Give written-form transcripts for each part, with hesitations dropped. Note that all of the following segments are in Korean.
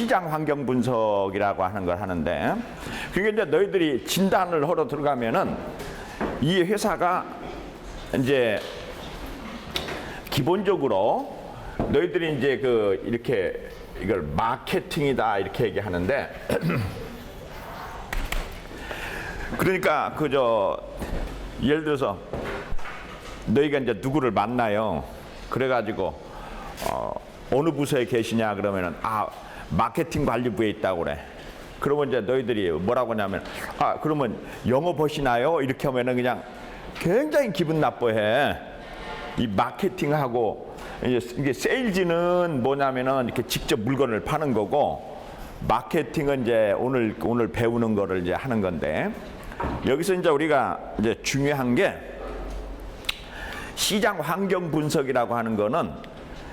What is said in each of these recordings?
시장 환경 분석이라고 하는 걸 하는데, 그게 이제 너희들이 진단을 하러 들어가면은 이 회사가 이제 기본적으로 너희들이 이제 그 이렇게 이걸 마케팅이다 이렇게 얘기하는데 그러니까 예를 들어서 너희가 이제 누구를 만나요. 그래가지고 어느 부서에 계시냐 그러면은 마케팅 관리부에 있다고 그래. 그러면 이제 너희들이 뭐라고 하냐면 그러면 영업하시나요? 이렇게 하면은 그냥 굉장히 기분 나빠해. 이 마케팅하고 이게 세일즈는 뭐냐면은 이렇게 직접 물건을 파는 거고, 마케팅은 이제 오늘 배우는 거를 이제 하는 건데, 여기서 이제 우리가 이제 중요한 게 시장 환경 분석이라고 하는 거는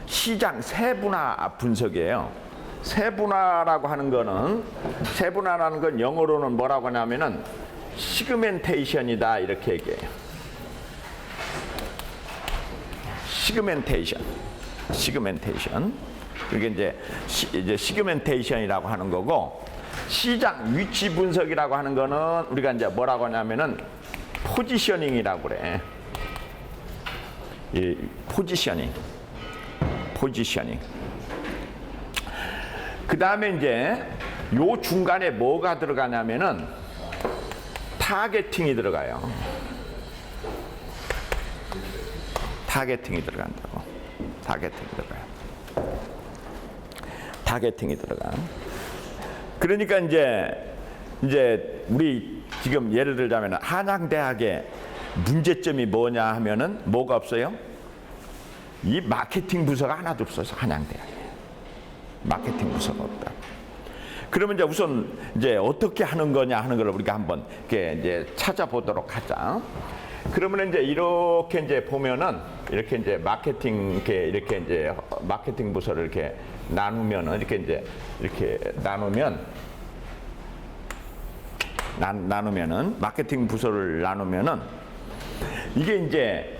시장 세분화 분석이에요. 세분화라고 하는 거는, 세분화라는 건 영어로는 뭐라고 하냐면은 시그멘테이션이다 이렇게 얘기해요. 시그멘테이션. 그게 이제 시그멘테이션이라고 하는 거고, 시장 위치 분석이라고 하는 거는 우리가 이제 뭐라고 하냐면은 포지셔닝이라고 그래. 이 포지셔닝. 그 다음에 이제 요 중간에 뭐가 들어가냐면은 타겟팅이 들어가요. 타겟팅이 들어간다고. 타겟팅이 들어가. 그러니까 이제 우리 지금 예를 들자면 한양대학의 문제점이 뭐냐 하면은 뭐가 없어요? 이 마케팅 부서가 하나도 없어서 한양대학에 마케팅 부서가 없다. 그러면 이제 우선 이제 어떻게 하는 거냐 하는 걸 우리가 한번 이렇게 이제 찾아보도록 하자. 그러면 이렇게 이제 보면은 이렇게 이제 마케팅 이렇게 이제 마케팅 부서를 이렇게 나누면은 이렇게 나누면은 마케팅 부서를 나누면은 이게 이제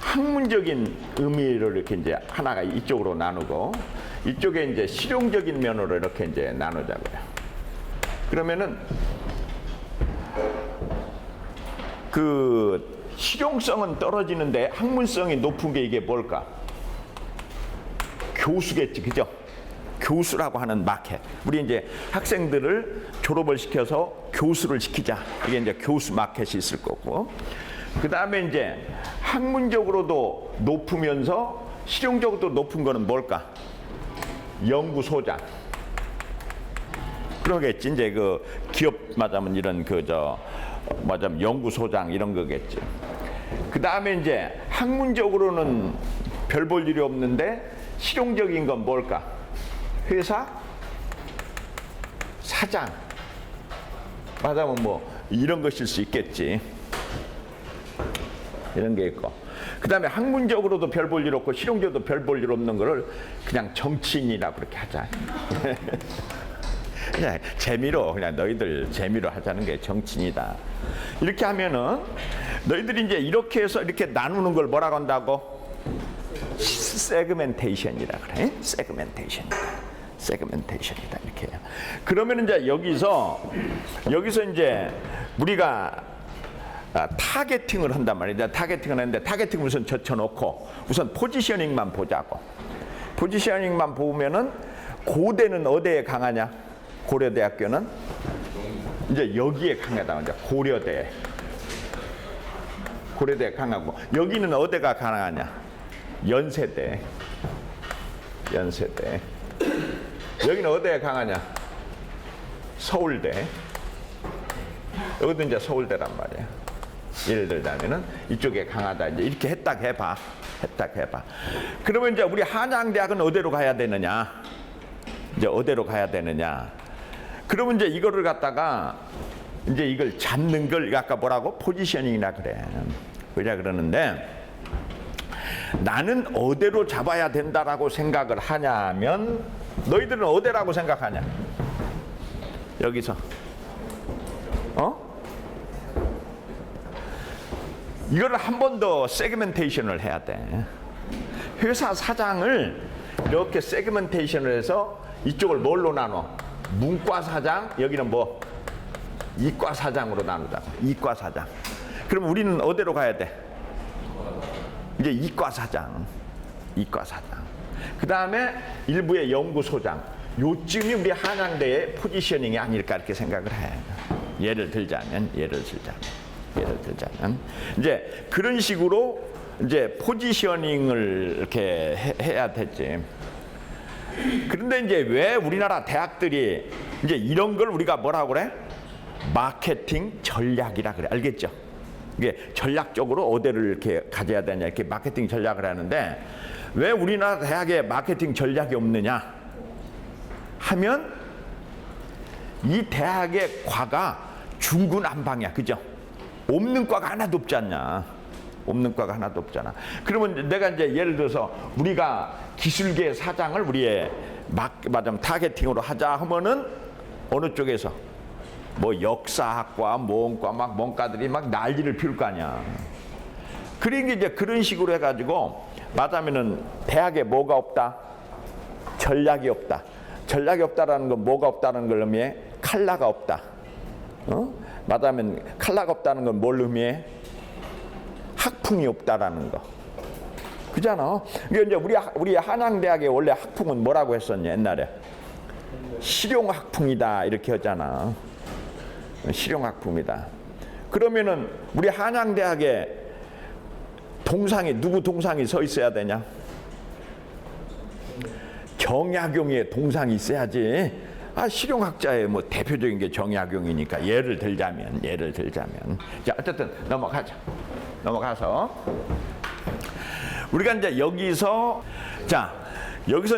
학문적인 의미를 이렇게 이제 하나가 이쪽으로 나누고, 이쪽에 이제 실용적인 면으로 이렇게 이제 나누자고요. 그러면은 그 실용성은 떨어지는데 학문성이 높은 게 이게 뭘까? 교수겠지, 그죠? 교수라고 하는 마켓. 우리 이제 학생들을 졸업을 시켜서 교수를 시키자. 이게 이제 교수 마켓이 있을 거고. 그 다음에 이제 학문적으로도 높으면서 실용적으로도 높은 거는 뭘까? 연구소장. 그러겠지. 이제 그 기업 맞으면 이런 맞으면 연구소장 이런 거겠지. 그 다음에 이제 학문적으로는 별 볼 일이 없는데 실용적인 건 뭘까? 회사 사장. 맞으면 뭐 이런 것일 수 있겠지. 이런 게 있고. 그 다음에 학문적으로도 별 볼 일 없고 실용적으로도 별 볼 일 없는 거를 그냥 정치인이라고 그렇게 하자. 그냥 재미로, 그냥 너희들 재미로 하자는 게 정치인이다. 이렇게 하면은 너희들이 이제 이렇게 해서 이렇게 나누는 걸 뭐라고 한다고? 세그멘테이션이라 그래. 세그멘테이션이다 이렇게 해요. 그러면 이제 여기서 이제 우리가 타겟팅을 한단 말이야. 타겟팅을 하는데 타겟팅 우선 젖혀놓고 우선 포지셔닝만 보자고. 포지셔닝만 보면은 고대는 어디에 강하냐? 고려대학교는 이제 여기에 강하다. 이제 고려대 강하고, 여기는 어디가 강하냐? 연세대. 여기는 어디에 강하냐? 서울대. 여기도 이제 서울대란 말이야. 예를 들자면은 이쪽에 강하다. 이제 이렇게 했다 해봐. 그러면 이제 우리 한양대학은 어디로 가야 되느냐? 그러면 이제 이거를 갖다가 이제 이걸 잡는 걸 아까 뭐라고? 포지셔닝이라 그래. 그러는데 나는 어디로 잡아야 된다라고 생각을 하냐면, 너희들은 어디라고 생각하냐? 여기서. 이거를 한 번 더 세그멘테이션을 해야 돼. 회사 사장을 이렇게 세그멘테이션을 해서 이쪽을 뭘로 나눠? 문과 사장, 여기는 뭐? 이과 사장으로 나누자고. 이과 사장. 그럼 우리는 어디로 가야 돼? 이제 이과 사장. 이과 사장. 그 다음에 일부의 연구소장. 요쯤이 우리 한양대의 포지셔닝이 아닐까 이렇게 생각을 해. 예를 들자면 이제 그런 식으로 이제 포지셔닝을 이렇게 해야 됐지. 그런데 이제 왜 우리나라 대학들이 이제 이런 걸 우리가 뭐라고 그래? 마케팅 전략이라 그래. 알겠죠? 이게 전략적으로 어디를 이렇게 가져야 되냐 이렇게 마케팅 전략을 하는데 왜 우리나라 대학에 마케팅 전략이 없느냐 하면 이 대학의 과가 중구난방이야. 그죠? 없는 과가 하나도 없지 않냐. 없는 과가 하나도 없잖아. 그러면 내가 이제 예를 들어서 우리가 기술계 사장을 우리의 말하자면 타겟팅으로 하자 하면은 어느 쪽에서 뭐 역사학과, 모험과 막 뭔가들이 막 난리를 피울 거 아니야. 그러니까 이제 그런 식으로 해가지고 말하자면은 대학에 뭐가 없다? 전략이 없다. 전략이 없다라는 건 뭐가 없다는 걸 의미해? 칼라가 없다. 말하자면 칼라가 없다는 건 뭘 의미해? 학풍이 없다라는 거. 그잖아. 그러니까 이제 우리 한양대학의 원래 학풍은 뭐라고 했었냐 옛날에? 실용학풍이다 이렇게 하잖아. 실용학풍이다. 그러면은 우리 한양대학에 동상이 누구 동상이 서 있어야 되냐? 정약용의 동상이 있어야지. 실용학자의 뭐 대표적인 게 정약용이니까 예를 들자면 자 어쨌든 넘어가서 우리가 이제 여기서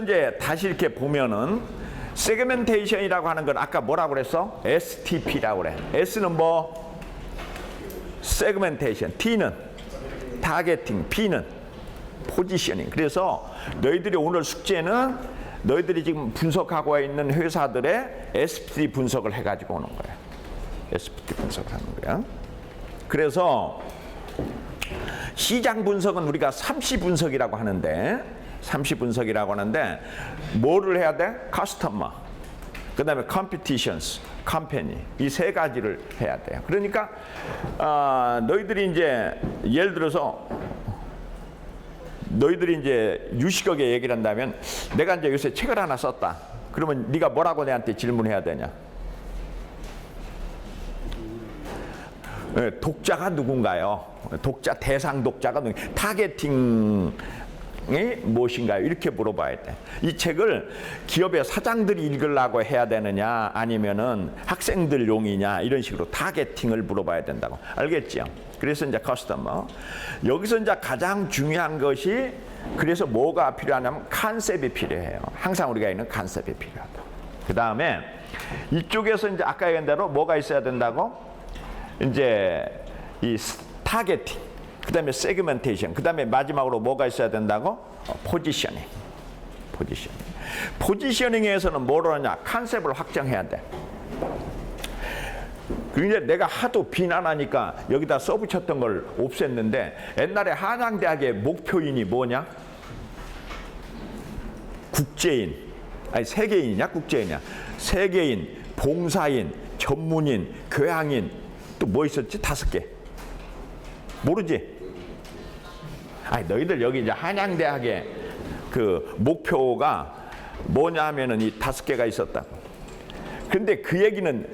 이제 다시 이렇게 보면은 세그멘테이션이라고 하는 건 아까 뭐라고 그랬어? STP라고 그래. S는 뭐? 세그멘테이션, T는 타겟팅, P는 포지셔닝. 그래서 너희들이 오늘 숙제는 너희들이 지금 분석하고 있는 회사들의 SPT 분석을 해가지고 오는 거야. SPT 분석을 하는 거야. 그래서 시장 분석은 우리가 30분석이라고 하는데 30분석이라고 하는데 뭐를 해야 돼? 커스터머, 그 다음에 컴피티션스, 컴퍼니 이 세 가지를 해야 돼요. 그러니까 너희들이 이제 예를 들어서 너희들이 이제 유식하게 얘기를 한다면 내가 이제 요새 책을 하나 썼다. 그러면 네가 뭐라고 내한테 질문해야 되냐? 독자가 누군가요? 독자, 대상 독자가 누군가요? 타겟팅이 무엇인가요? 이렇게 물어봐야 돼. 이 책을 기업의 사장들이 읽으려고 해야 되느냐 아니면은 학생들용이냐 이런 식으로 타겟팅을 물어봐야 된다고. 알겠지요? 그래서 이제 커스터머. 여기서 이제 가장 중요한 것이 그래서 뭐가 필요하냐면 컨셉이 필요해요. 항상 우리가 있는 컨셉이 필요하다. 그 다음에 이쪽에서 이제 아까 얘기한 대로 뭐가 있어야 된다고? 이제 이 타겟팅, 그 다음에 세그멘테이션, 그 다음에 마지막으로 뭐가 있어야 된다고? 포지셔닝. 포지셔닝에서는 뭐로 하냐? 컨셉을 확정해야 돼. 그런데 내가 하도 비난하니까 여기다 써붙였던 걸 없앴는데 옛날에 한양대학의 목표인이 뭐냐? 국제인, 아니 세계인이냐 국제인이냐? 세계인, 봉사인, 전문인, 교양인 또 뭐 있었지? 5개. 모르지? 아니 너희들 여기 이제 한양대학의 그 목표가 뭐냐 하면은 이 5개가 있었다. 근데 그 얘기는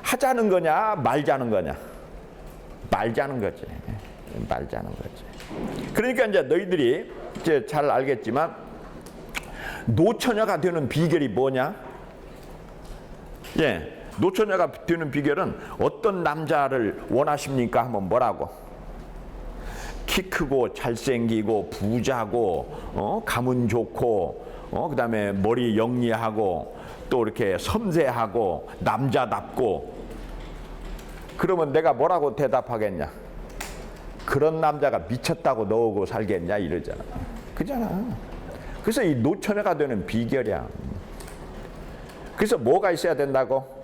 하자는 거냐 말자는 거냐? 말자는 거지. 그러니까 이제 너희들이 이제 잘 알겠지만 노처녀가 되는 비결이 뭐냐? 노처녀가 되는 비결은 어떤 남자를 원하십니까? 하면 뭐라고? 키 크고 잘생기고 부자고 가문 좋고 그 다음에 머리 영리하고 또 이렇게 섬세하고 남자답고. 그러면 내가 뭐라고 대답하겠냐? 그런 남자가 미쳤다고 너하고 살겠냐 이러잖아. 그잖아. 그래서 이 노처녀가 되는 비결이야. 그래서 뭐가 있어야 된다고?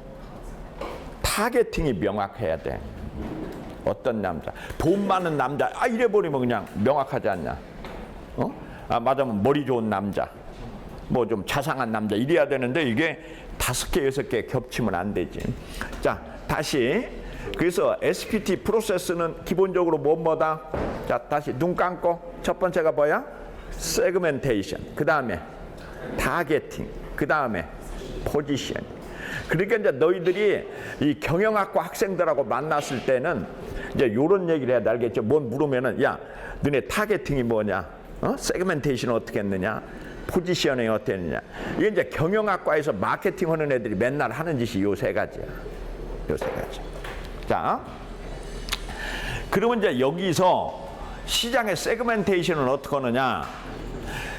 타겟팅이 명확해야 돼. 어떤 남자, 돈 많은 남자, 이래 버리면 그냥 명확하지 않냐? 맞으면 머리 좋은 남자, 뭐 좀 자상한 남자 이래야 되는데 이게 5개, 6개 겹치면 안 되지. 자, 다시. 그래서 SPT 프로세스는 기본적으로 뭐다? 자, 다시 눈 감고 첫 번째가 뭐야? 세그멘테이션. 그 다음에 타겟팅. 그 다음에 포지션. 그러니까 이제 너희들이 이 경영학과 학생들하고 만났을 때는 이제 요런 얘기를 해야 돼. 알겠죠? 뭔 물으면은 야, 너네 타겟팅이 뭐냐? 세그멘테이션은 어떻게 했느냐? 포지셔닝이 어떻게 했느냐? 이게 이제 경영학과에서 마케팅 하는 애들이 맨날 하는 짓이 요 3가지야. 요 3가지. 자, 그러면 이제 여기서 시장의 세그멘테이션은 어떻게 하느냐?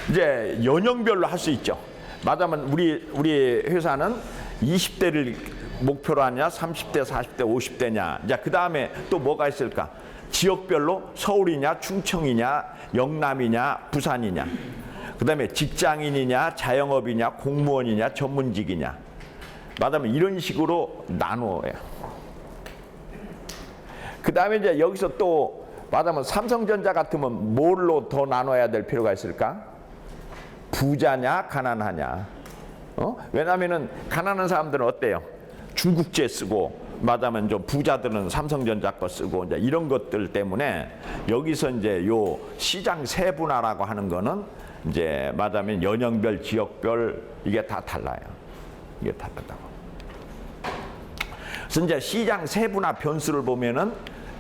이제 연령별로 할 수 있죠. 맞으면 우리 회사는 20대를 목표로 하냐, 30대, 40대, 50대냐. 자, 그 다음에 또 뭐가 있을까? 지역별로 서울이냐, 충청이냐, 영남이냐, 부산이냐. 그 다음에 직장인이냐, 자영업이냐, 공무원이냐, 전문직이냐. 맞으면 이런 식으로 나누어요. 그 다음에 이제 여기서 또 맞으면 삼성전자 같으면 뭘로 더 나눠야 될 필요가 있을까? 부자냐, 가난하냐. 왜냐하면은 가난한 사람들은 어때요? 중국제 쓰고, 맞으면 좀 부자들은 삼성전자 거 쓰고, 이제 이런 것들 때문에 여기서 이제 요 시장 세분화라고 하는 거는 이제 맞으면 연령별, 지역별 이게 다 달라요. 이게 다르다고. 그래서 이제 시장 세분화 변수를 보면은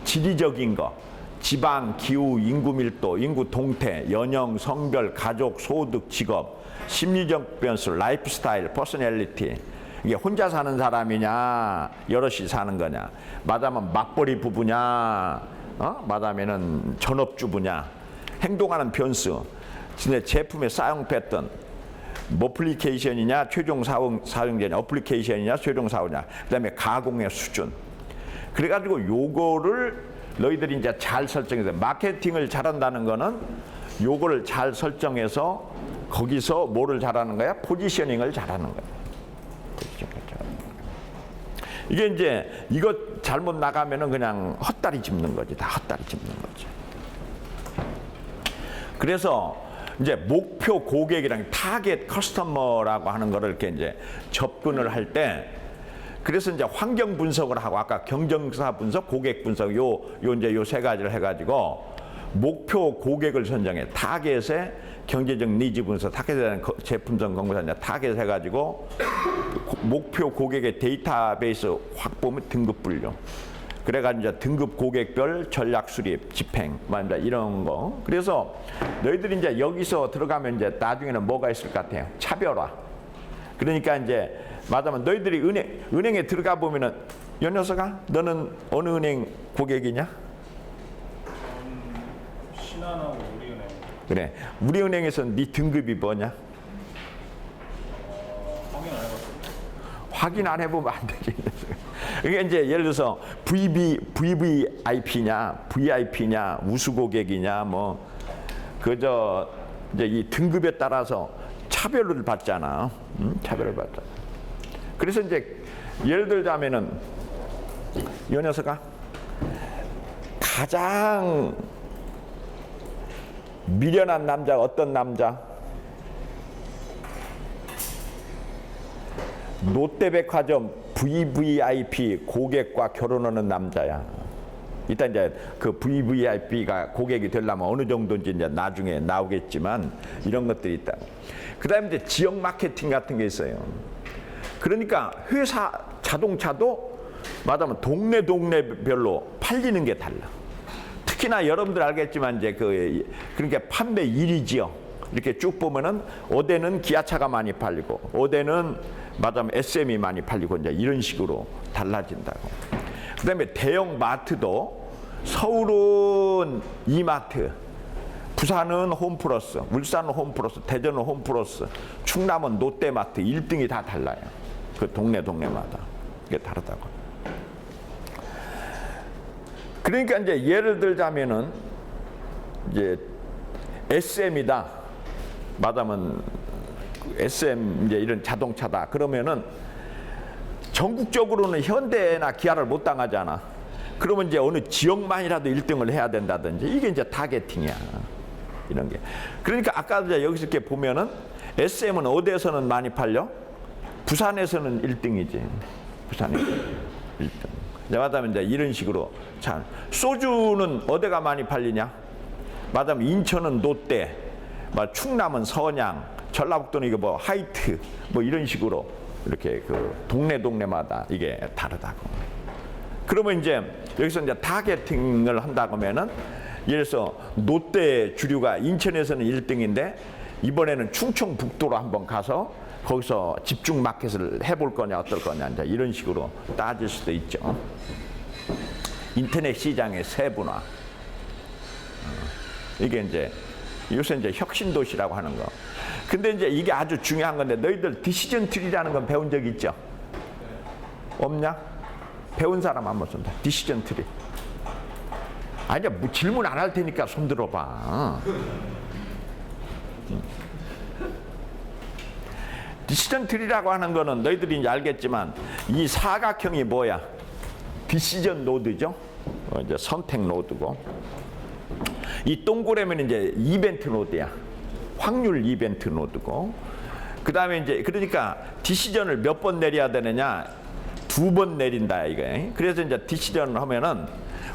지리적인 거, 지방, 기후, 인구 밀도, 인구 동태, 연령, 성별, 가족, 소득, 직업, 심리적 변수, 라이프 스타일, 퍼스널리티. 이게 혼자 사는 사람이냐, 여럿이 사는 거냐, 맞으면 맞벌이 부부냐, 맞으면은 전업주부냐, 행동하는 변수, 제품의 사용 패턴, 어플리케이션이냐, 최종 사용자냐, 어플리케이션이냐, 최종 사용자, 그다음에 가공의 수준. 그래가지고 요거를 너희들이 이제 잘 설정해서 마케팅을 잘한다는 거는 요거를 잘 설정해서 거기서 뭐를 잘하는 거야? 포지셔닝을 잘하는 거야. 이게 이제 이거 잘못 나가면은 그냥 헛다리 짚는 거지. 다 헛다리 짚는 거지. 그래서 이제 목표 고객이랑 타겟 커스터머라고 하는 거를 이렇게 이제 접근을 할 때 그래서 이제 환경 분석을 하고 아까 경쟁사 분석, 고객 분석 요 이제 요 3가지를 해가지고 목표 고객을 선정해. 타겟의 경제적 니즈 분석, 타겟에 대한 제품성 공부사 타겟 해가지고 목표 고객의 데이터베이스 확보 및 등급 분류. 그래가지고 이제 등급 고객별 전략 수립, 집행, 말입니다. 이런 거. 그래서 너희들이 이제 여기서 들어가면 이제 나중에는 뭐가 있을 것 같아요? 차별화. 그러니까 이제 맞으면 너희들이 은행에 들어가 보면은 요 녀석아, 너는 어느 은행 고객이냐? 신한하고 우리은행. 그래. 우리은행에서는 네 등급이 뭐냐? 확인 안 해봤어요. 확인 안 해보면 안 되지. 이게 이제 예를 들어서 VVIP냐, VIP냐, 우수 고객이냐, 뭐 그저 이제 이 등급에 따라서 차별을 받잖아. 차별을 받잖아. 그래서 이제 예를 들자면은 이 녀석아 가장 미련한 남자가 어떤 남자? 롯데백화점 VVIP 고객과 결혼하는 남자야. 일단 이제 그 VVIP가 고객이 되려면 어느 정도인지 이제 나중에 나오겠지만 이런 것들이 있다. 그다음에 이제 지역 마케팅 같은 게 있어요. 그러니까 회사 자동차도 맞으면 동네별로 팔리는 게 달라. 특히나 여러분들 알겠지만 이제 그러니까 판매 1위지요. 이렇게 쭉 보면은 어디는 기아차가 많이 팔리고 어디는 맞으면 SM이 많이 팔리고 이제 이런 식으로 달라진다고. 그다음에 대형 마트도 서울은 이마트, 부산은 홈플러스, 울산은 홈플러스, 대전은 홈플러스, 충남은 롯데마트 1등이 다 달라요. 그 동네마다 이게 다르다고. 그러니까 이제 예를 들자면은 이제 SM이다. 맞으면 SM 이제 이런 자동차다. 그러면은 전국적으로는 현대나 기아를 못 당하잖아. 그러면 이제 어느 지역만이라도 1등을 해야 된다든지 이게 이제 타겟팅이야. 이런 게. 그러니까 아까 이제 여기서 이렇게 보면은 SM은 어디에서는 많이 팔려? 부산에서는 1등이지. 부산에서 1등. 맞다면 이제 이런 식으로. 자, 소주는 어디가 많이 팔리냐? 맞다면 인천은 롯데, 충남은 선양, 전라북도는 이거 뭐 하이트, 뭐 이런 식으로 이렇게 그 동네마다 이게 다르다고. 그러면 이제 여기서 이제 타겟팅을 한다고 하면은 예를 들어서 롯데 주류가 인천에서는 1등인데 이번에는 충청북도로 한번 가서 거기서 집중 마켓을 해볼 거냐 어떨 거냐 이제 이런 식으로 따질 수도 있죠. 인터넷 시장의 세분화. 이게 이제 요새 이제 혁신 도시라고 하는 거. 근데 이제 이게 아주 중요한 건데 너희들 디시전 트리라는 건 배운 적 있죠? 없냐? 배운 사람 한번 손 들어. 디시전 트리. 아니야, 뭐 질문 안 할 테니까 손 들어봐. 디시전 트리라고 하는 거는 너희들이 이제 알겠지만 이 사각형이 뭐야? 디시전 노드죠. 이제 선택 노드고 이 동그라미는 이제 이벤트 노드야. 확률 이벤트 노드고 그 다음에 이제 그러니까 디시전을 몇 번 내려야 되느냐? 2번 내린다 이거. 그래서 이제 디시전을 하면은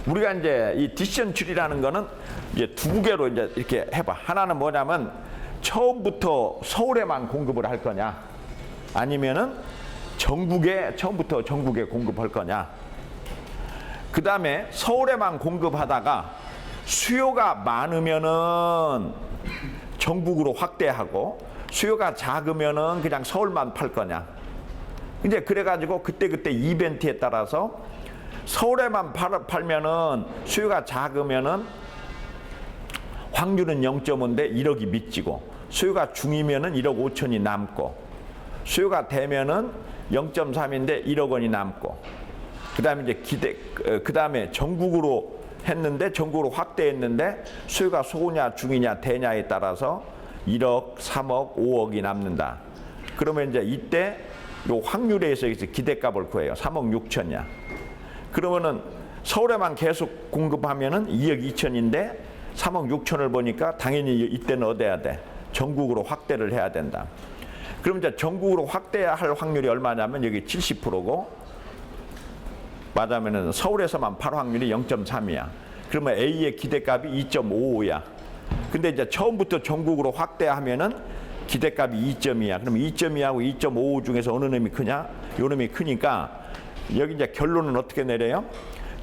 우리가 이제 이 디시전 트리라는 거는 이제 두 개로 이제 이렇게 해봐. 하나는 뭐냐면 처음부터 서울에만 공급을 할 거냐, 아니면은 처음부터 전국에 공급할 거냐. 그 다음에 서울에만 공급하다가 수요가 많으면은 전국으로 확대하고 수요가 작으면은 그냥 서울만 팔 거냐. 이제 그래가지고 그때 이벤트에 따라서 서울에만 팔면은 수요가 작으면은 확률은 0.5인데 1억이 미치고 수요가 중이면은 1억 5천이 남고 수요가 되면은 0.3인데 1억 원이 남고 그다음에 이제 그다음에 전국으로 했는데 전국으로 확대했는데 수요가 소냐 중이냐 대냐에 따라서 1억, 3억, 5억이 남는다. 그러면 이제 이때 요 확률에 의해서 기대값을 구해요. 3억 6천이야. 그러면은 서울에만 계속 공급하면은 2억 2천인데 3억 6천을 보니까 당연히 이때는 얻어야 돼. 전국으로 확대를 해야 된다. 그럼 이제 전국으로 확대할 확률이 얼마냐면 여기 70%고 맞으면은 서울에서만 팔 확률이 0.3이야. 그러면 A의 기대값이 2.55야. 근데 이제 처음부터 전국으로 확대하면은 기대값이 2점이야. 그럼 2.2하고 2.55 중에서 어느 놈이 크냐? 요 놈이 크니까 여기 이제 결론은 어떻게 내려요?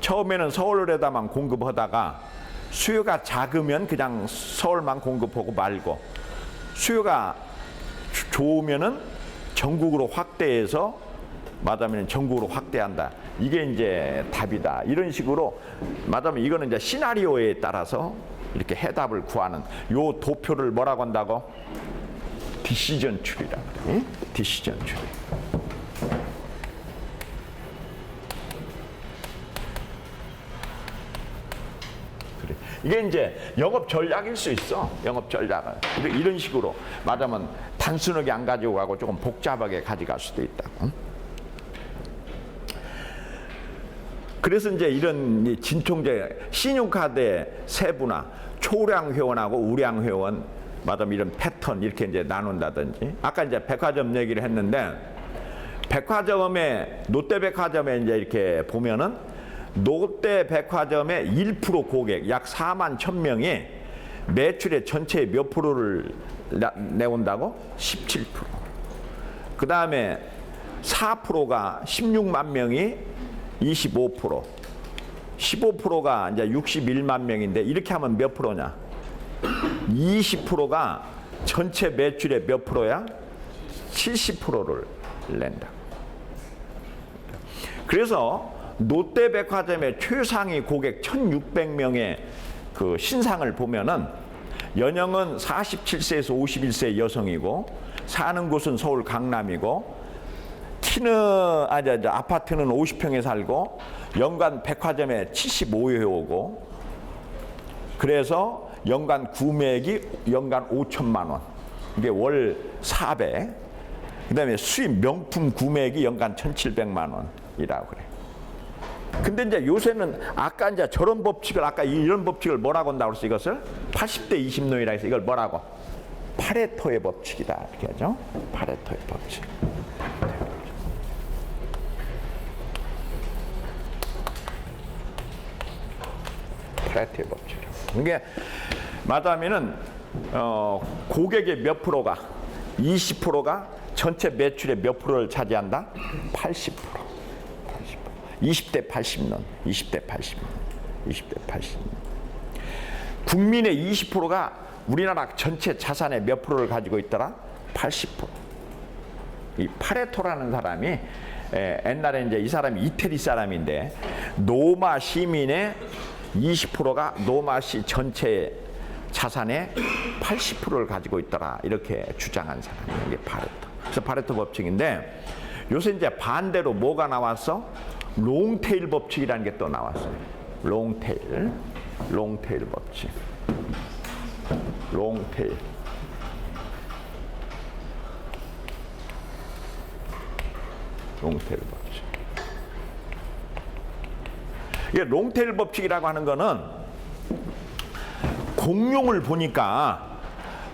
처음에는 서울에다만 공급하다가 수요가 작으면 그냥 서울만 공급하고 말고 수요가 좋으면은 전국으로 확대해서 맞으면 전국으로 확대한다. 이게 이제 답이다. 이런 식으로 맞으면 이거는 이제 시나리오에 따라서 이렇게 해답을 구하는 요 도표를 뭐라고 한다고? 디시전 트리라고 그래. 디시전 트리. 그래. 이게 이제 영업 전략일 수 있어. 영업 전략은. 이런 식으로 맞으면 단순하게 안 가지고 가고 조금 복잡하게 가져갈 수도 있다고. 그래서 이제 이런 진통제 신용카드의 세분화, 초량 회원하고 우량 회원, 맞으면 이런 패턴 이렇게 이제 나눈다든지. 아까 이제 백화점 얘기를 했는데 백화점에 롯데백화점에 이제 이렇게 보면은 롯데백화점의 1% 고객 약 4만 1,000명이 매출의 전체의 몇 프로를 내온다고? 17%. 그 다음에 4%가 16만 명이 25%, 15%가 이제 61만 명인데 이렇게 하면 몇 프로냐? 20%가 전체 매출의 몇 프로야? 70%를 낸다. 그래서 롯데백화점의 최상위 고객 1,600명의 그 신상을 보면은 연령은 47세에서 51세 여성이고 사는 곳은 서울 강남이고 아파트는 50평에 살고 연간 백화점에 75회오고 그래서 연간 구매액이 연간 5천만 원. 이게 월 400. 그다음에 수입 명품 구매액이 연간 1,700만 원이라고 그래. 근데 이제 요새는 아까 이제 저런 법칙을 아까 이런 법칙을 뭐라고 한다고 그랬어 이것을? 80대 20논이라 해서 이걸 뭐라고? 파레토의 법칙이다 이렇게 하죠. 파레토의 법칙. 파레토의 법칙. 이게 말하자면은 고객의 몇 프로가 20%가 전체 매출의 몇 프로를 차지한다? 80%. 20대 80년, 20대 80년, 20대 80년. 국민의 20%가 우리나라 전체 자산의 몇 프로를 가지고 있더라? 80%. 이 파레토라는 사람이 옛날에 이제 이 사람이 이태리 사람인데 노마 시민의 20%가 노마시 전체 자산의 80%를 가지고 있더라 이렇게 주장한 사람이 이게 파레토. 그래서 파레토 법칙인데 요새 이제 반대로 뭐가 나왔어? 롱테일 법칙이라는 게 또 나왔어요. 롱테일 법칙. 롱테일. 롱테일 법칙. 이게 롱테일 법칙이라고 하는 거는 공룡을 보니까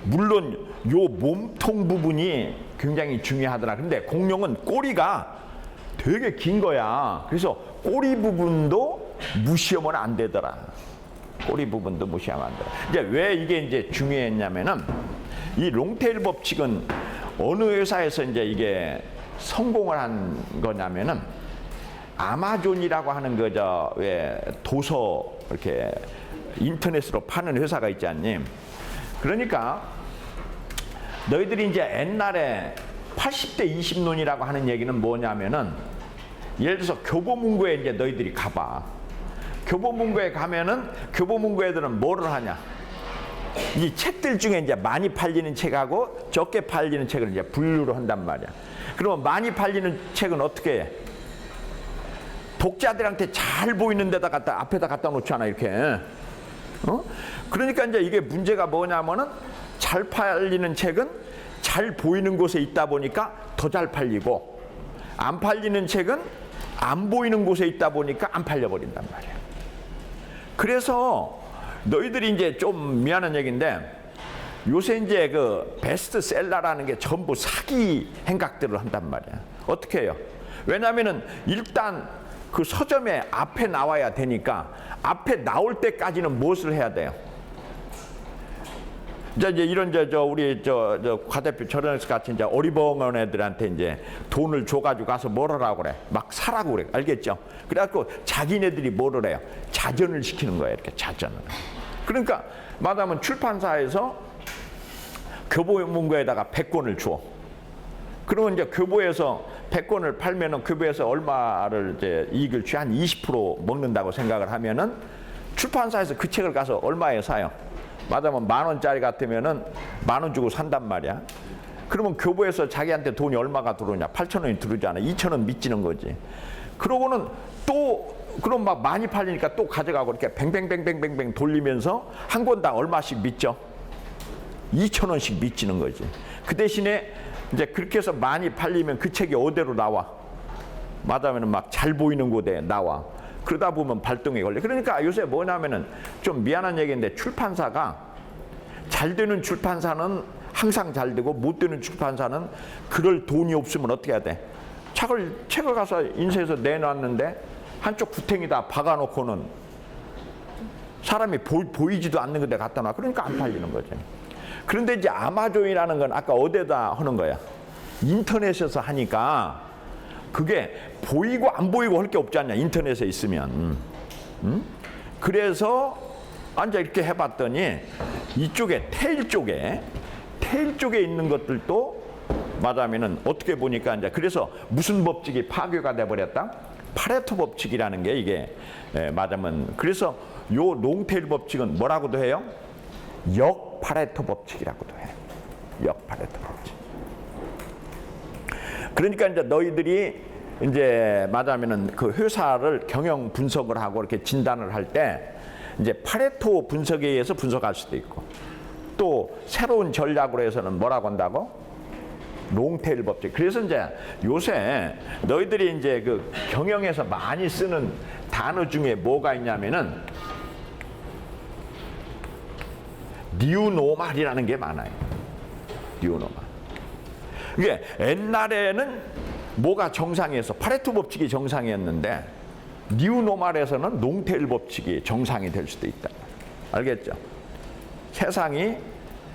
물론 요 몸통 부분이 굉장히 중요하더라. 근데 공룡은 꼬리가 되게 긴 거야. 그래서 꼬리 부분도 무시하면 안 되더라. 꼬리 부분도 무시하면 안 되더라. 이제 왜 이게 이제 중요했냐면은 이 롱테일 법칙은 어느 회사에서 이제 이게 성공을 한 거냐면은 아마존이라고 하는 거죠. 왜 도서 이렇게 인터넷으로 파는 회사가 있지 않니? 그러니까 너희들이 이제 옛날에 80대 20논이라고 하는 얘기는 뭐냐면은 예를 들어서 교보문고에 이제 너희들이 가봐. 교보문고에 가면은 교보문고 애들은 뭐를 하냐? 이 책들 중에 이제 많이 팔리는 책하고 적게 팔리는 책을 이제 분류를 한단 말이야. 그러면 많이 팔리는 책은 어떻게 해? 독자들한테 잘 보이는 데다 앞에다 갖다 놓잖아 이렇게. 그러니까 이제 이게 문제가 뭐냐면은 잘 팔리는 책은 잘 보이는 곳에 있다 보니까 더 잘 팔리고 안 팔리는 책은 안 보이는 곳에 있다 보니까 안 팔려버린단 말이야. 그래서 너희들이 이제 좀 미안한 얘기인데 요새 이제 그 베스트셀러라는 게 전부 사기 행각들을 한단 말이야. 어떻게 해요? 왜냐면은 일단 그 서점에 앞에 나와야 되니까 앞에 나올 때까지는 무엇을 해야 돼요? 이제 이런 우리 과대표 저런 같이 이제 어리벙어리 애들한테 이제 돈을 줘가지고 가서 뭐라고 그래? 막 사라고 그래. 알겠죠? 그래갖고 자기네들이 뭐를 해요? 자전을 시키는 거예요. 이렇게 자전을. 그러니까 말하자면 출판사에서 교보문고에다가 100권을 줘. 그러면 이제 교보에서 100권을 팔면은 교보에서 얼마를 이제 이익을 취 한 20% 먹는다고 생각을 하면은 출판사에서 그 책을 가서 얼마에 사요? 말하자면 10,000원짜리 같으면은 10,000원 주고 산단 말이야. 그러면 교보에서 자기한테 돈이 얼마가 들어오냐? 8,000원이 들어오잖아. 2,000원 미치는 거지. 그러고는 또 그럼 막 많이 팔리니까 또 가져가고 이렇게 뱅뱅뱅뱅뱅뱅 돌리면서 한 권당 얼마씩 미쳐? 2,000원씩 미치는 거지. 그 대신에 이제 그렇게 해서 많이 팔리면 그 책이 어디로 나와? 말하자면 막 잘 보이는 곳에 나와. 그러다 보면 발동이 걸려. 그러니까 요새 뭐냐면은 좀 미안한 얘기인데 출판사가 잘 되는 출판사는 항상 잘 되고 못 되는 출판사는 그럴 돈이 없으면 어떻게 해야 돼? 책을 가서 인쇄해서 내놨는데 한쪽 구탱이다 박아놓고는 사람이 보이지도 않는 데 갖다 놔. 그러니까 안 팔리는 거지. 그런데 이제 아마존이라는 건 아까 어디다 하는 거야? 인터넷에서 하니까 그게 보이고 안 보이고 할 게 없지 않냐? 인터넷에 있으면. 그래서 앉아 이렇게 해봤더니 이쪽에 테일 쪽에 있는 것들도 말하면은 어떻게 보니까 이제 그래서 무슨 법칙이 파괴가 돼버렸다? 파레토 법칙이라는 게 이게 말하면 그래서 요 롱테일 법칙은 뭐라고도 해요? 역파레토 법칙이라고도 해요. 역파레토 법칙. 그러니까 이제 너희들이 이제 말하면은 그 회사를 경영 분석을 하고 이렇게 진단을 할 때 이제 파레토 분석에 의해서 분석할 수도 있고 또 새로운 전략으로 해서는 뭐라고 한다고? 롱테일 법칙. 그래서 이제 요새 너희들이 이제 그 경영에서 많이 쓰는 단어 중에 뭐가 있냐면은 뉴노멀이라는 게 많아요. 뉴노멀. 이게 옛날에는 뭐가 정상이어서 파레토 법칙이 정상이었는데 뉴노멀에서는 롱테일 법칙이 정상이 될 수도 있다. 알겠죠? 세상이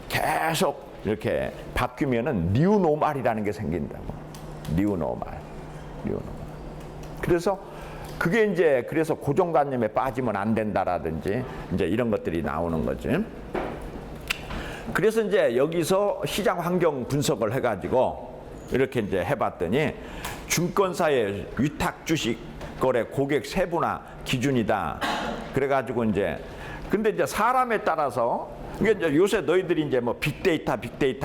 계속 이렇게 바뀌면은 뉴노멀이라는 게 생긴다고. 뉴노멀. 그래서 그게 이제 그래서 고정관념에 빠지면 안 된다라든지 이제 이런 것들이 나오는 거지. 그래서 이제 여기서 시장 환경 분석을 해가지고 이렇게 이제 해봤더니 증권사의 위탁 주식 거래 고객 세분화 기준이다. 그래가지고 이제 근데 이제 사람에 따라서 이게 이제 요새 너희들이 이제 뭐 빅데이터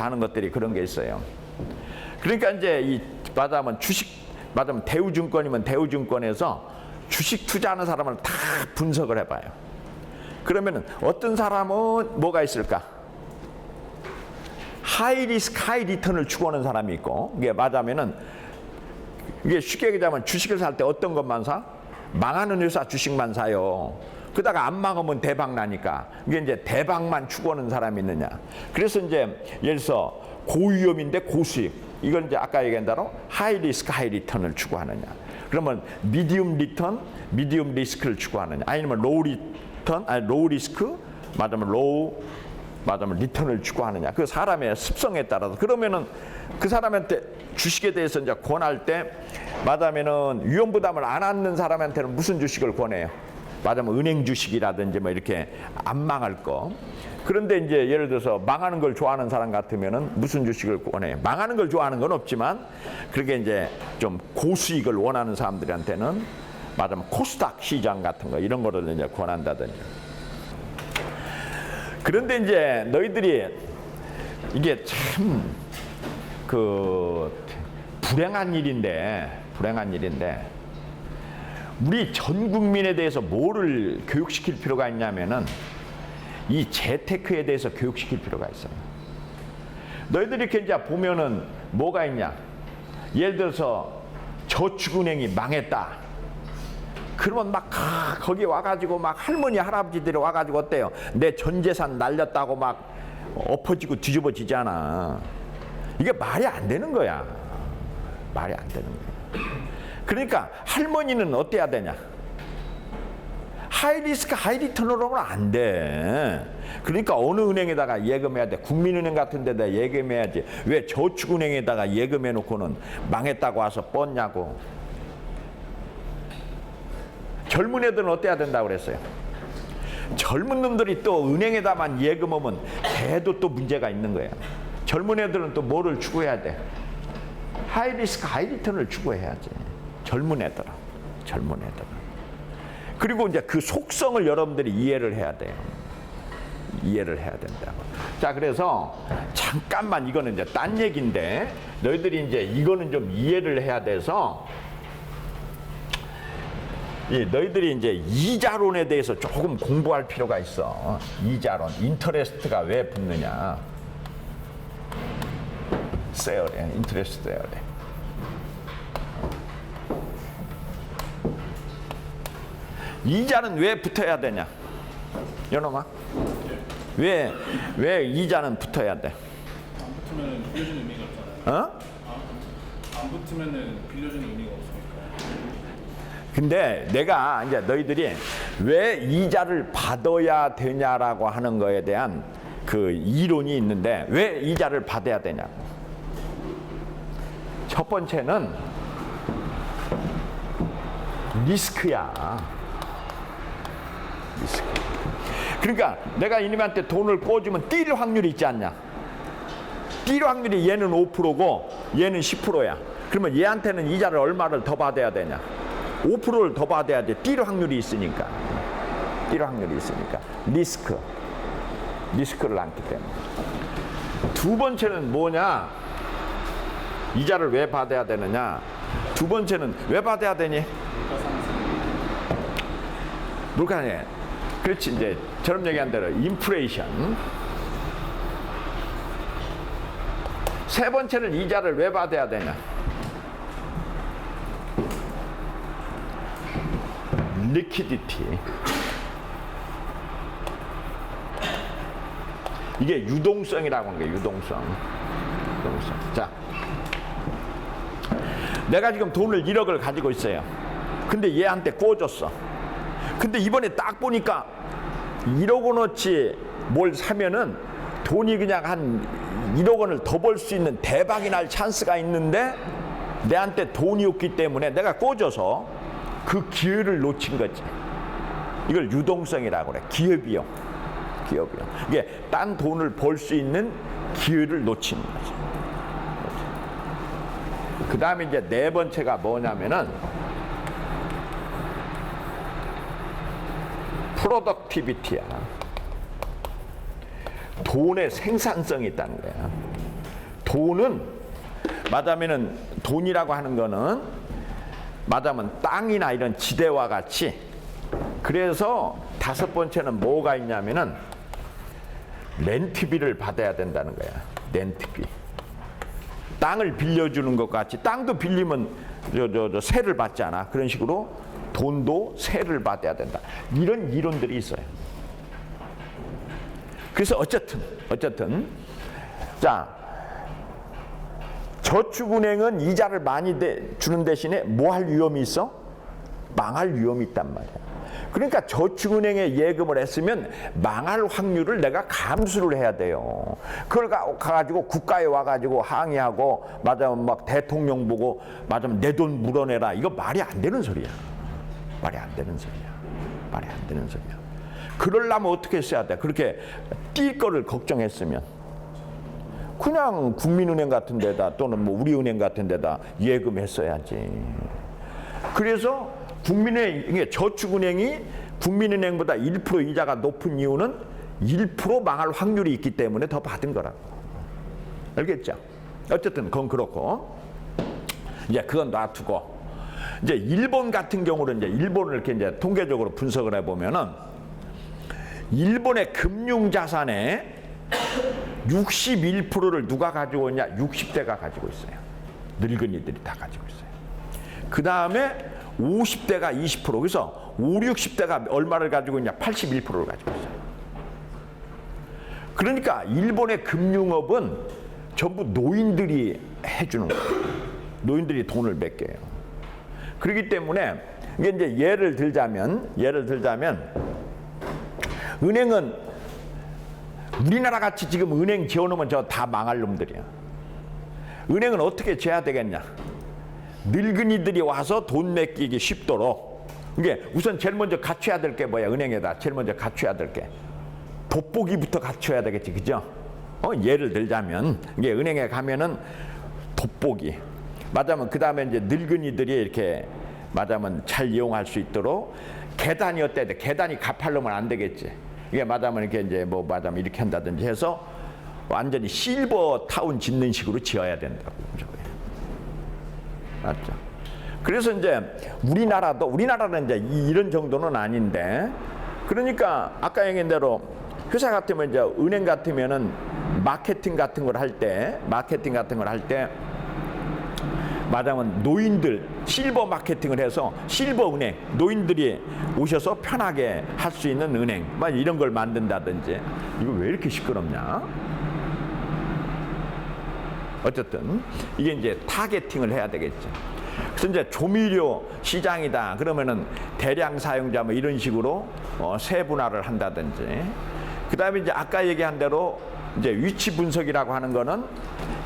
하는 것들이 그런 게 있어요. 그러니까 이제 이 말하자면 말하자면 대우증권이면 대우증권에서 주식 투자하는 사람을 다 분석을 해봐요. 그러면은 어떤 사람은 뭐가 있을까? 하이 리스크 하이 리턴을 추구하는 사람이 있고, 이게 맞으면은 이게 쉽게 얘기하면 주식을 살 때 어떤 것만 사? 망하는 회사 주식만 사요. 그러다가 안 망하면 대박 나니까 이게 이제 대박만 추구하는 사람이 있느냐. 그래서 이제 예를 들어서 고위험인데 고수익, 이건 이제 아까 얘기한 대로 하이 리스크 하이 리턴을 추구하느냐. 그러면 미디움 리턴 미디움 리스크를 추구하느냐, 아니면 로우 리턴 아니 로우 리스크 맞으면 리턴을 추구하느냐. 그 사람의 습성에 따라서. 그러면은 그 사람한테 주식에 대해서 이제 권할 때 맞으면은 위험 부담을 안 하는 사람한테는 무슨 주식을 권해요? 맞으면 은행 주식이라든지 뭐 이렇게 안 망할 거. 그런데 이제 예를 들어서 망하는 걸 좋아하는 사람 같으면은 무슨 주식을 권해요? 망하는 걸 좋아하는 건 없지만 그렇게 이제 좀 고수익을 원하는 사람들한테는 맞으면 코스닥 시장 같은 거 이런 거를 이제 권한다든지. 그런데 이제 너희들이 이게 참 그 불행한 일인데 우리 전 국민에 대해서 뭐를 교육시킬 필요가 있냐면은 이 재테크에 대해서 교육시킬 필요가 있어요. 너희들이 이렇게 이제 보면은 뭐가 있냐? 예를 들어서 저축은행이 망했다. 그러면 막 거기 와가지고 막 할머니 할아버지들이 와가지고 어때요? 내 전 재산 날렸다고 막 엎어지고 뒤집어지잖아. 이게 말이 안 되는 거야. 말이 안 되는 거야. 그러니까 할머니는 어때야 되냐? 하이 리스크 하이 리턴으로 하면 안 돼. 그러니까 어느 은행에다가 예금해야 돼? 국민은행 같은 데다 예금해야지. 왜 저축은행에다가 예금해 놓고는 망했다고 와서 뻗냐고. 젊은 애들은 어때야 된다고 그랬어요? 젊은 놈들이 또 은행에다만 예금하면 걔도 또 문제가 있는 거예요. 젊은 애들은 또 뭐를 추구해야 돼? 하이 리스크 하이 리턴을 추구해야지. 젊은 애들은. 그리고 이제 그 속성을 여러분들이 이해를 해야 돼요. 이해를 해야 된다고. 자, 그래서 잠깐만 이거는 이제 딴 얘기인데 너희들이 이제 이거는 좀 이해를 해야 돼서 너희들이 이제 이자론에 대해서 조금 공부할 필요가 있어. 이자론, 인터레스트가 왜 붙느냐. 세어리, 인터레스트 세어리. 이자는 왜 붙어야 되냐? 연놈아, 왜 이자는 붙어야 돼? 안 붙으면 빌려주는 의미가 없잖아요. 어? 안 붙으면은 빌려주는 의미가 없으니까. 근데 내가 이제 너희들이 왜 이자를 받아야 되냐라고 하는 거에 대한 그 이론이 있는데 왜 이자를 받아야 되냐고. 첫 번째는 리스크야. 리스크. 그러니까 내가 이놈한테 돈을 꿔주면 뛸 확률이 있지 않냐. 뛸 확률이 얘는 5%고 얘는 10%야. 그러면 얘한테는 이자를 얼마를 더 받아야 되냐. 5%를 더 받아야지. 뛸 확률이 있으니까. 리스크를 안기 때문에. 두 번째는 뭐냐? 이자를 왜 받아야 되느냐? 두 번째는 왜 받아야 되니? 물가네. 그렇지. 이제 저런 얘기한 대로 인플레이션. 세 번째는 이자를 왜 받아야 되냐? 리퀴디티. 이게 유동성이라고 하는 거예요. 유동성. 자, 내가 지금 돈을 1억을 가지고 있어요. 근데 얘한테 꿔줬어. 근데 이번에 딱 보니까 1억 원어치 뭘 사면은 돈이 그냥 한 1억 원을 더 벌 수 있는 대박이 날 찬스가 있는데 내한테 돈이 없기 때문에 내가 꿔줘서 그 기회를 놓친 거지. 이걸 유동성이라고 그래. 기회비용. 기회비용. 이게 딴 돈을 벌 수 있는 기회를 놓치는 거지. 그 다음에 이제 네 번째가 뭐냐면은 프로덕티비티야. 돈의 생산성이 있다는 거야. 돈은 말하면은 돈이라고 하는 거는 말하면 땅이나 이런 지대와 같이. 그래서 다섯 번째는 뭐가 있냐면은 렌트비를 받아야 된다는 거야. 렌트비. 땅을 빌려주는 것 같이 땅도 빌리면 세를 받잖아. 그런 식으로 돈도 세를 받아야 된다. 이런 이론들이 있어요. 그래서 어쨌든 자, 저축은행은 이자를 많이 주는 대신에 뭐 할 위험이 있어? 망할 위험이 있단 말이야. 그러니까 저축은행에 예금을 했으면 망할 확률을 내가 감수를 해야 돼요. 그걸 가가지고 국가에 와가지고 항의하고 맞으면 막 대통령 보고 맞으면 내 돈 물어내라. 이거 말이 안 되는 소리야. 말이 안 되는 소리야. 그러려면 어떻게 했어야 돼? 그렇게 뛸 거를 걱정했으면 그냥 국민은행 같은 데다 또는 뭐 우리은행 같은 데다 예금했어야지. 그래서 저축은행이 국민은행보다 1% 이자가 높은 이유는 1% 망할 확률이 있기 때문에 더 받은 거라고. 알겠죠? 어쨌든 그건 그렇고 이제 그건 놔두고 이제 일본 같은 경우는 이제 일본을 이렇게 이제 통계적으로 분석을 해보면은 일본의 금융 자산의 61%를 누가 가지고 있냐? 60대가 가지고 있어요. 늙은이들이 다 가지고 있어요. 그 다음에 50대가 20%. 그래서 5, 60대가 얼마를 가지고 있냐? 81%를 가지고 있어요. 그러니까 일본의 금융업은 전부 노인들이 해주는 거예요. 노인들이 돈을 맡겨요. 그렇기 때문에 이게 이제 예를 들자면 은행은 우리나라 같이 지금 은행 지어놓으면 저 다 망할 놈들이야. 은행은 어떻게 지어야 되겠냐? 늙은이들이 와서 돈 맡기기 쉽도록 이게 우선 제일 먼저 갖춰야 될 게 뭐야? 은행에다 제일 먼저 갖춰야 될 게 돋보기부터 갖춰야 되겠지, 그죠? 예를 들자면 이게 은행에 가면은 돋보기 맞으면 그 다음에 이제 늙은이들이 이렇게 맞으면 잘 이용할 수 있도록 계단이 어때야 돼? 계단이 가팔르면 안 되겠지. 이게 맞으면 이렇게 이제 뭐 맞으면 이렇게 한다든지 해서 완전히 실버 타운 짓는 식으로 지어야 된다고. 맞죠? 그래서 이제 우리나라는 이제 이런 정도는 아닌데 그러니까 아까 얘기한 대로 회사 같으면 이제 은행 같으면은 마케팅 같은 걸 할 때 말하면 노인들 실버 마케팅을 해서 실버 은행 노인들이 오셔서 편하게 할 수 있는 은행 막 이런 걸 만든다든지. 이거 왜 이렇게 시끄럽냐? 어쨌든 이게 이제 타겟팅을 해야 되겠죠. 그래서 이제 조미료 시장이다 그러면은 대량 사용자 뭐 이런 식으로 세분화를 한다든지. 그다음에 이제 아까 얘기한 대로 이제 위치 분석이라고 하는 거는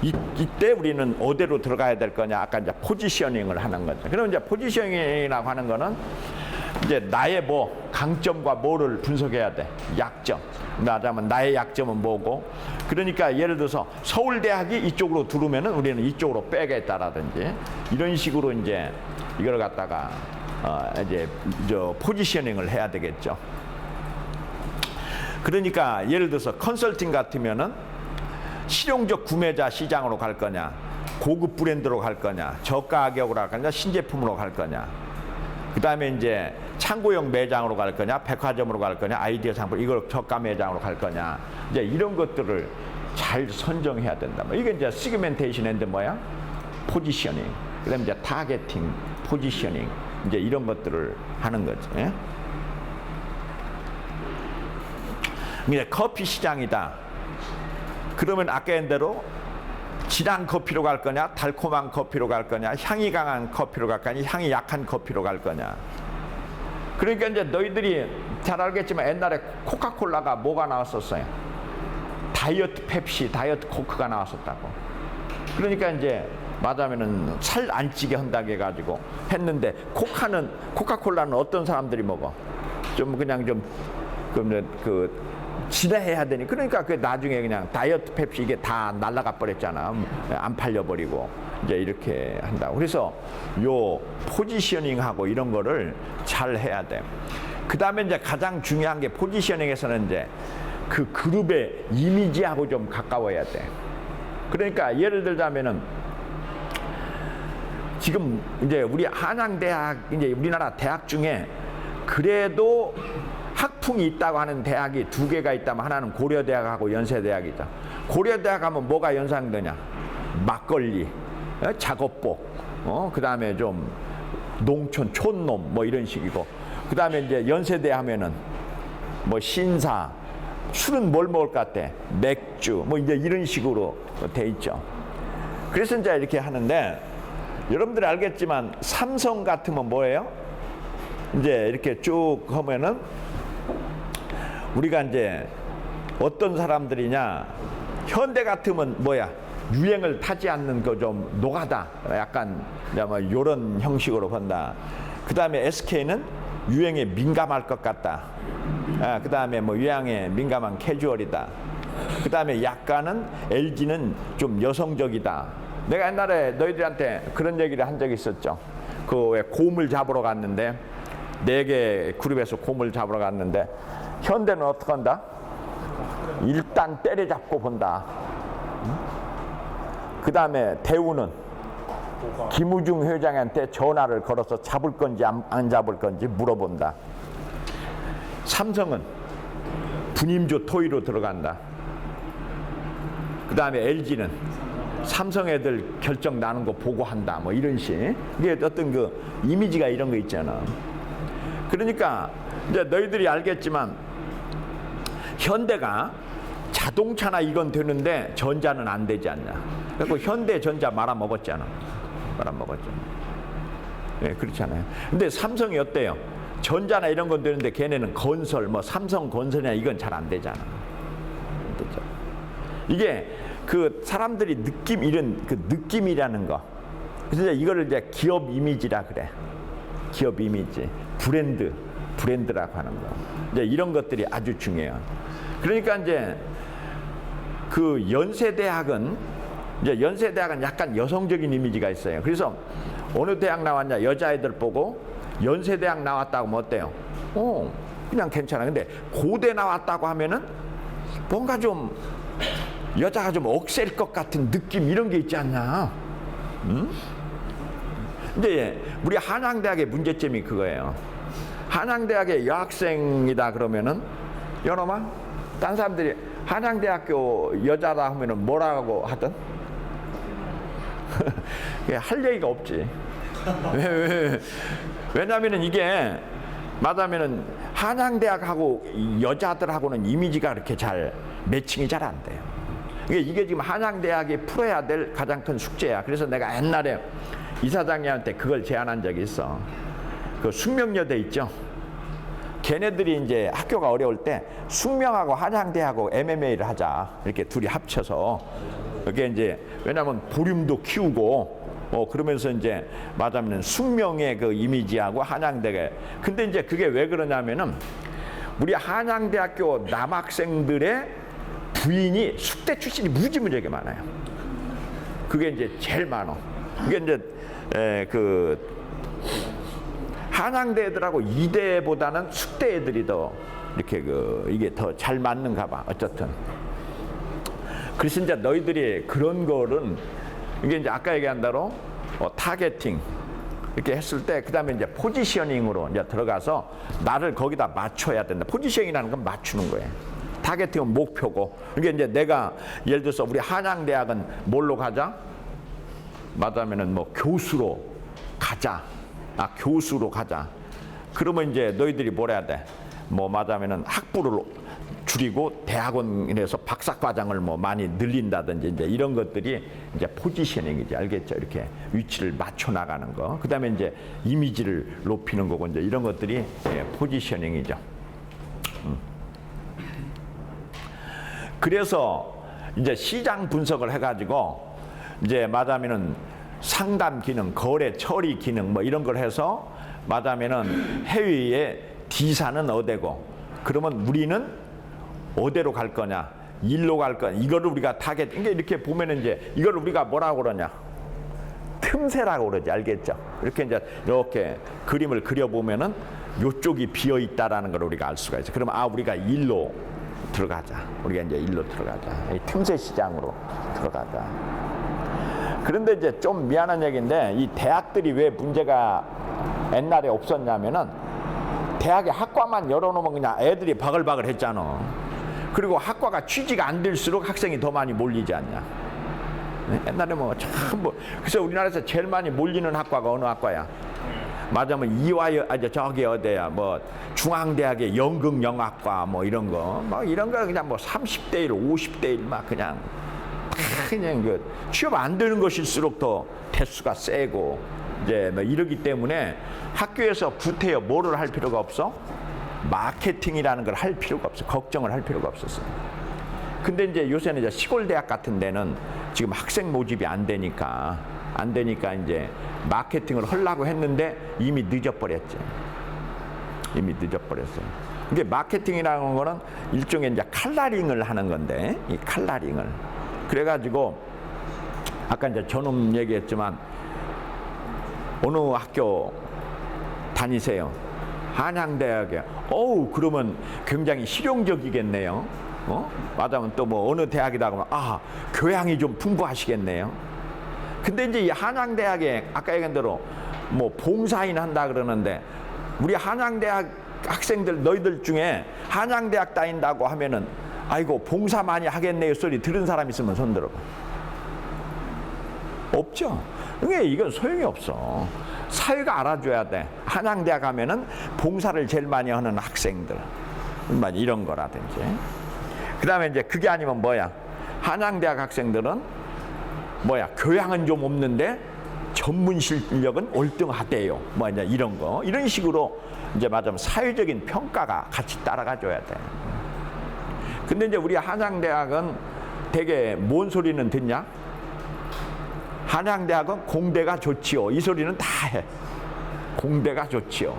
이때 우리는 어디로 들어가야 될 거냐? 아까 이제 포지셔닝을 하는 거죠. 그럼 이제 포지셔닝이라고 하는 거는 이제 나의 뭐 강점과 뭐를 분석해야 돼. 약점. 말하자면 나의 약점은 뭐고. 그러니까 예를 들어서 서울대학이 이쪽으로 들어오면은 우리는 이쪽으로 빼겠다라든지 이런 식으로 이제 이걸 갖다가 이제 포지셔닝을 해야 되겠죠. 그러니까 예를 들어서 컨설팅 같으면은 실용적 구매자 시장으로 갈 거냐, 고급 브랜드로 갈 거냐, 저가 가격으로 갈 거냐, 신제품으로 갈 거냐. 그 다음에 이제 창고형 매장으로 갈 거냐, 백화점으로 갈 거냐, 아이디어 상품 이걸 저가 매장으로 갈 거냐. 이제 이런 것들을 잘 선정해야 된다. 이게 이제 시그멘테이션인데 뭐야? 포지셔닝. 그다음에 이제 타겟팅, 포지셔닝. 이제 이런 것들을 하는 거지. 이제 커피 시장이다. 그러면 아까 한 대로 진한 커피로 갈 거냐, 달콤한 커피로 갈 거냐, 향이 강한 커피로 갈 거냐, 향이 약한 커피로 갈 거냐. 그러니까 이제 너희들이 잘 알겠지만 옛날에 코카콜라가 뭐가 나왔었어요? 다이어트 펩시, 다이어트 코크가 나왔었다고. 그러니까 이제 말하면은 살 안 찌게 한다고 해가지고 했는데 코카콜라는 어떤 사람들이 먹어? 좀 그냥 좀 진해해야 되니. 그러니까 그 나중에 그냥 다이어트 펩시 이게 다 날라가 버렸잖아. 안 팔려버리고 이제 이렇게 한다고. 그래서 요 포지셔닝하고 이런 거를 잘 해야 돼. 그 다음에 이제 가장 중요한 게 포지셔닝에서는 이제 그 그룹의 이미지하고 좀 가까워야 돼. 그러니까 예를 들자면은 지금 이제 우리 한양대학, 이제 우리나라 대학 중에 그래도 학풍이 있다고 하는 대학이 두 개가 있다면 하나는 고려대학하고 연세대학이죠. 고려대학 하면 뭐가 연상되냐? 막걸리, 작업복, 그 다음에 좀 농촌, 촌놈 뭐 이런 식이고, 그 다음에 이제 연세대 하면은 뭐 신사, 술은 뭘 먹을 것 같아? 맥주, 뭐 이제 이런 식으로 돼 있죠. 그래서 이제 이렇게 하는데 여러분들이 알겠지만 삼성 같으면 뭐예요? 이제 이렇게 쭉 하면은 우리가 이제 어떤 사람들이냐, 현대 같으면 뭐야? 유행을 타지 않는 거 좀 노가다, 약간 뭐 이런 형식으로 본다. 그 다음에 SK는 유행에 민감할 것 같다. 그 다음에 뭐 유행에 민감한 캐주얼이다. 그 다음에 약간은 LG는 좀 여성적이다. 내가 옛날에 너희들한테 그런 얘기를 한 적이 있었죠. 그 왜 곰을 잡으러 갔는데 4개 그룹에서 곰을 잡으러 갔는데 현대는 어떻게 한다? 일단 때려잡고 본다. 그 다음에 대우는 김우중 회장한테 전화를 걸어서 잡을 건지 안 잡을 건지 물어본다. 삼성은 분임조 토의로 들어간다. 그 다음에 LG는 삼성 애들 결정 나는 거 보고한다. 뭐 이런 식. 이게 어떤 그 이미지가 이런 거 있잖아. 그러니까 이제 너희들이 알겠지만 현대가 자동차나 이건 되는데 전자는 안 되지 않냐. 그리고 현대 전자 말아먹었잖아. 말아먹었잖아. 예, 그렇잖아요. 근데 삼성이 어때요? 전자나 이런 건 되는데 걔네는 건설, 뭐 삼성 건설이나 이건 잘 안 되잖아. 안 되죠. 이게 그 사람들이 이런 그 느낌이라는 거. 그래서 이거를 이제 기업 이미지라 그래. 기업 이미지, 브랜드라고 하는 거. 이제 이런 것들이 아주 중요해요. 그러니까 이제 그 연세대학은 약간 여성적인 이미지가 있어요. 그래서 어느 대학 나왔냐 여자애들 보고 연세대학 나왔다고 하면 어때요? 그냥 괜찮아. 근데 고대 나왔다고 하면은 뭔가 좀 여자가 좀 억셀 것 같은 느낌 이런 게 있지 않냐? 응? 근데 우리 한양대학의 문제점이 그거예요. 한양대학의 여학생이다 그러면은 여러분, 딴 사람들이 한양대학교 여자다 하면은 뭐라고 하든 할 얘기가 없지. 왜냐면은 이게 말하면은 한양대학하고 여자들하고는 이미지가 그렇게 잘 매칭이 잘 안 돼요. 이게 지금 한양대학이 풀어야 될 가장 큰 숙제야. 그래서 내가 옛날에 이사장님한테 그걸 제안한 적이 있어. 그 숙명여대 있죠. 걔네들이 이제 학교가 어려울 때 숙명하고 한양대하고 MMA를 하자. 이렇게 둘이 합쳐서. 그게 이제 왜냐하면 보륨도 키우고 그러면서 이제 말하자면 숙명의 그 이미지하고 한양대가. 근데 이제 그게 왜 그러냐면은 우리 한양대학교 남학생들의 부인이 숙대 출신이 무지무지하게 많아요. 그게 이제 제일 많아. 그게 이제 그 한양대 애들하고 이대보다는 숙대 애들이 더 이렇게 이게 더 잘 맞는가 봐. 어쨌든. 그래서 이제 너희들이 그런 거는 이게 이제 아까 얘기한 대로 타겟팅 이렇게 했을 때 그다음에 이제 포지셔닝으로 이제 들어가서 나를 거기다 맞춰야 된다. 포지셔닝이라는 건 맞추는 거예요. 타겟팅은 목표고. 이게 이제 내가 예를 들어서 우리 한양대학은 뭘로 가자? 말하면은 뭐 교수로 가자. 교수로 가자. 그러면 이제 너희들이 뭘 해야 돼? 뭐 말하면은 학부를 줄이고 대학원에서 박사과정을 뭐 많이 늘린다든지 이제 이런 것들이 이제 포지셔닝이지, 알겠죠? 이렇게 위치를 맞춰 나가는 거. 그다음에 이제 이미지를 높이는 거고 이제 이런 것들이 포지셔닝이죠. 그래서 이제 시장 분석을 해가지고 이제 말하면은 상담 기능, 거래 처리 기능 뭐 이런 걸 해서 말하면은 해외의 D사는 어디고, 그러면 우리는 어디로 갈 거냐, 일로 갈 거냐, 이거를 우리가 타겟, 그러니까 이렇게 보면은 이제 이걸 우리가 뭐라고 그러냐, 틈새라고 그러지, 알겠죠? 이렇게 이제 이렇게 그림을 그려보면은 요쪽이 비어 있다라는 걸 우리가 알 수가 있어. 그러면 우리가 일로 들어가자. 우리가 이제 일로 들어가자. 이 틈새 시장으로 들어가자. 그런데 이제 좀 미안한 얘기인데 이 대학들이 왜 문제가 옛날에 없었냐면은 대학에 학과만 열어놓으면 그냥 애들이 바글바글 했잖아. 그리고 학과가 취지가 안 될수록 학생이 더 많이 몰리지 않냐. 옛날에 뭐 전부 그래서 우리나라에서 제일 많이 몰리는 학과가 어느 학과야? 맞으면 저기 어디야, 뭐 중앙대학의 연극영화과 뭐 이런 거, 뭐 이런 거 그냥 뭐 30대 1, 50대 1 막 그냥 그 취업 안 되는 것일수록 더 대수가 세고 이제 뭐 이러기 때문에 학교에서 구태여 뭐를 할 필요가 없어? 마케팅이라는 걸 할 필요가 없어. 걱정을 할 필요가 없었어. 근데 이제 요새는 이제 시골 대학 같은 데는 지금 학생 모집이 안 되니까 이제 마케팅을 하려고 했는데 이미 늦어버렸지. 이미 늦어버렸어요. 이게 마케팅이라는 거는 일종의 이제 칼라링을 하는 건데, 이 칼라링을. 그래가지고 아까 이제 저놈 얘기했지만 어느 학교 다니세요? 한양대학에. 그러면 굉장히 실용적이겠네요. 맞으면 또 뭐 어느 대학이다 그러면 교양이 좀 풍부하시겠네요. 근데 이제 이 한양대학에 아까 얘기한 대로 뭐 봉사인 한다 그러는데 우리 한양대학 학생들 너희들 중에 한양대학 다닌다고 하면은 아이고 봉사 많이 하겠네요 소리 들은 사람 있으면 손 들어봐. 없죠. 그러니까 이건 소용이 없어. 사회가 알아줘야 돼. 한양대학 가면은 봉사를 제일 많이 하는 학생들 이런 거라든지. 그 다음에 이제 그게 아니면 뭐야, 한양대학 학생들은 뭐야, 교양은 좀 없는데 전문 실력은 월등하대요. 뭐 이제 이런 거, 이런 식으로 이제 맞으면 사회적인 평가가 같이 따라가 줘야 돼. 근데 이제 우리 한양대학은 되게 뭔 소리는 듣냐? 한양대학은 공대가 좋지요. 이 소리는 다 해. 공대가 좋지요.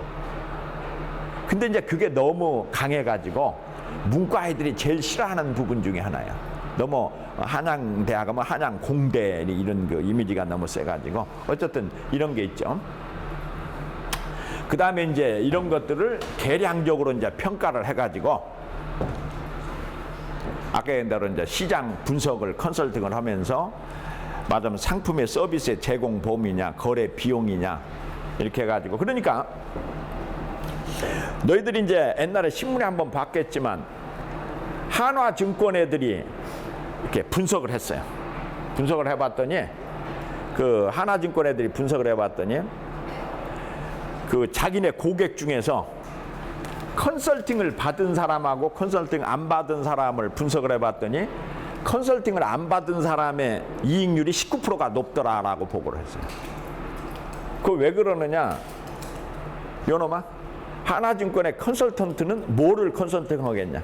근데 이제 그게 너무 강해가지고 문과 애들이 제일 싫어하는 부분 중에 하나야. 너무 한양대학은 한양공대 이런 그 이미지가 너무 세가지고 어쨌든 이런 게 있죠. 그 다음에 이제 이런 것들을 계량적으로 이제 평가를 해가지고 아까 얘기한 대로 이제 시장 분석을 컨설팅을 하면서 맞으면 상품의 서비스의 제공 범위냐, 거래 비용이냐 이렇게 해가지고, 그러니까 너희들이 이제 옛날에 신문에 한번 봤겠지만 한화증권 애들이 이렇게 분석을 했어요. 분석을 해봤더니 그 한화증권 애들이 분석을 해봤더니 그 자기네 고객 중에서 컨설팅을 받은 사람하고 컨설팅 안 받은 사람을 분석을 해봤더니 컨설팅을 안 받은 사람의 이익률이 19%가 높더라라고 보고를 했어요. 그거 왜 그러느냐? 요놈아, 하나증권의 컨설턴트는 뭐를 컨설팅 하겠냐?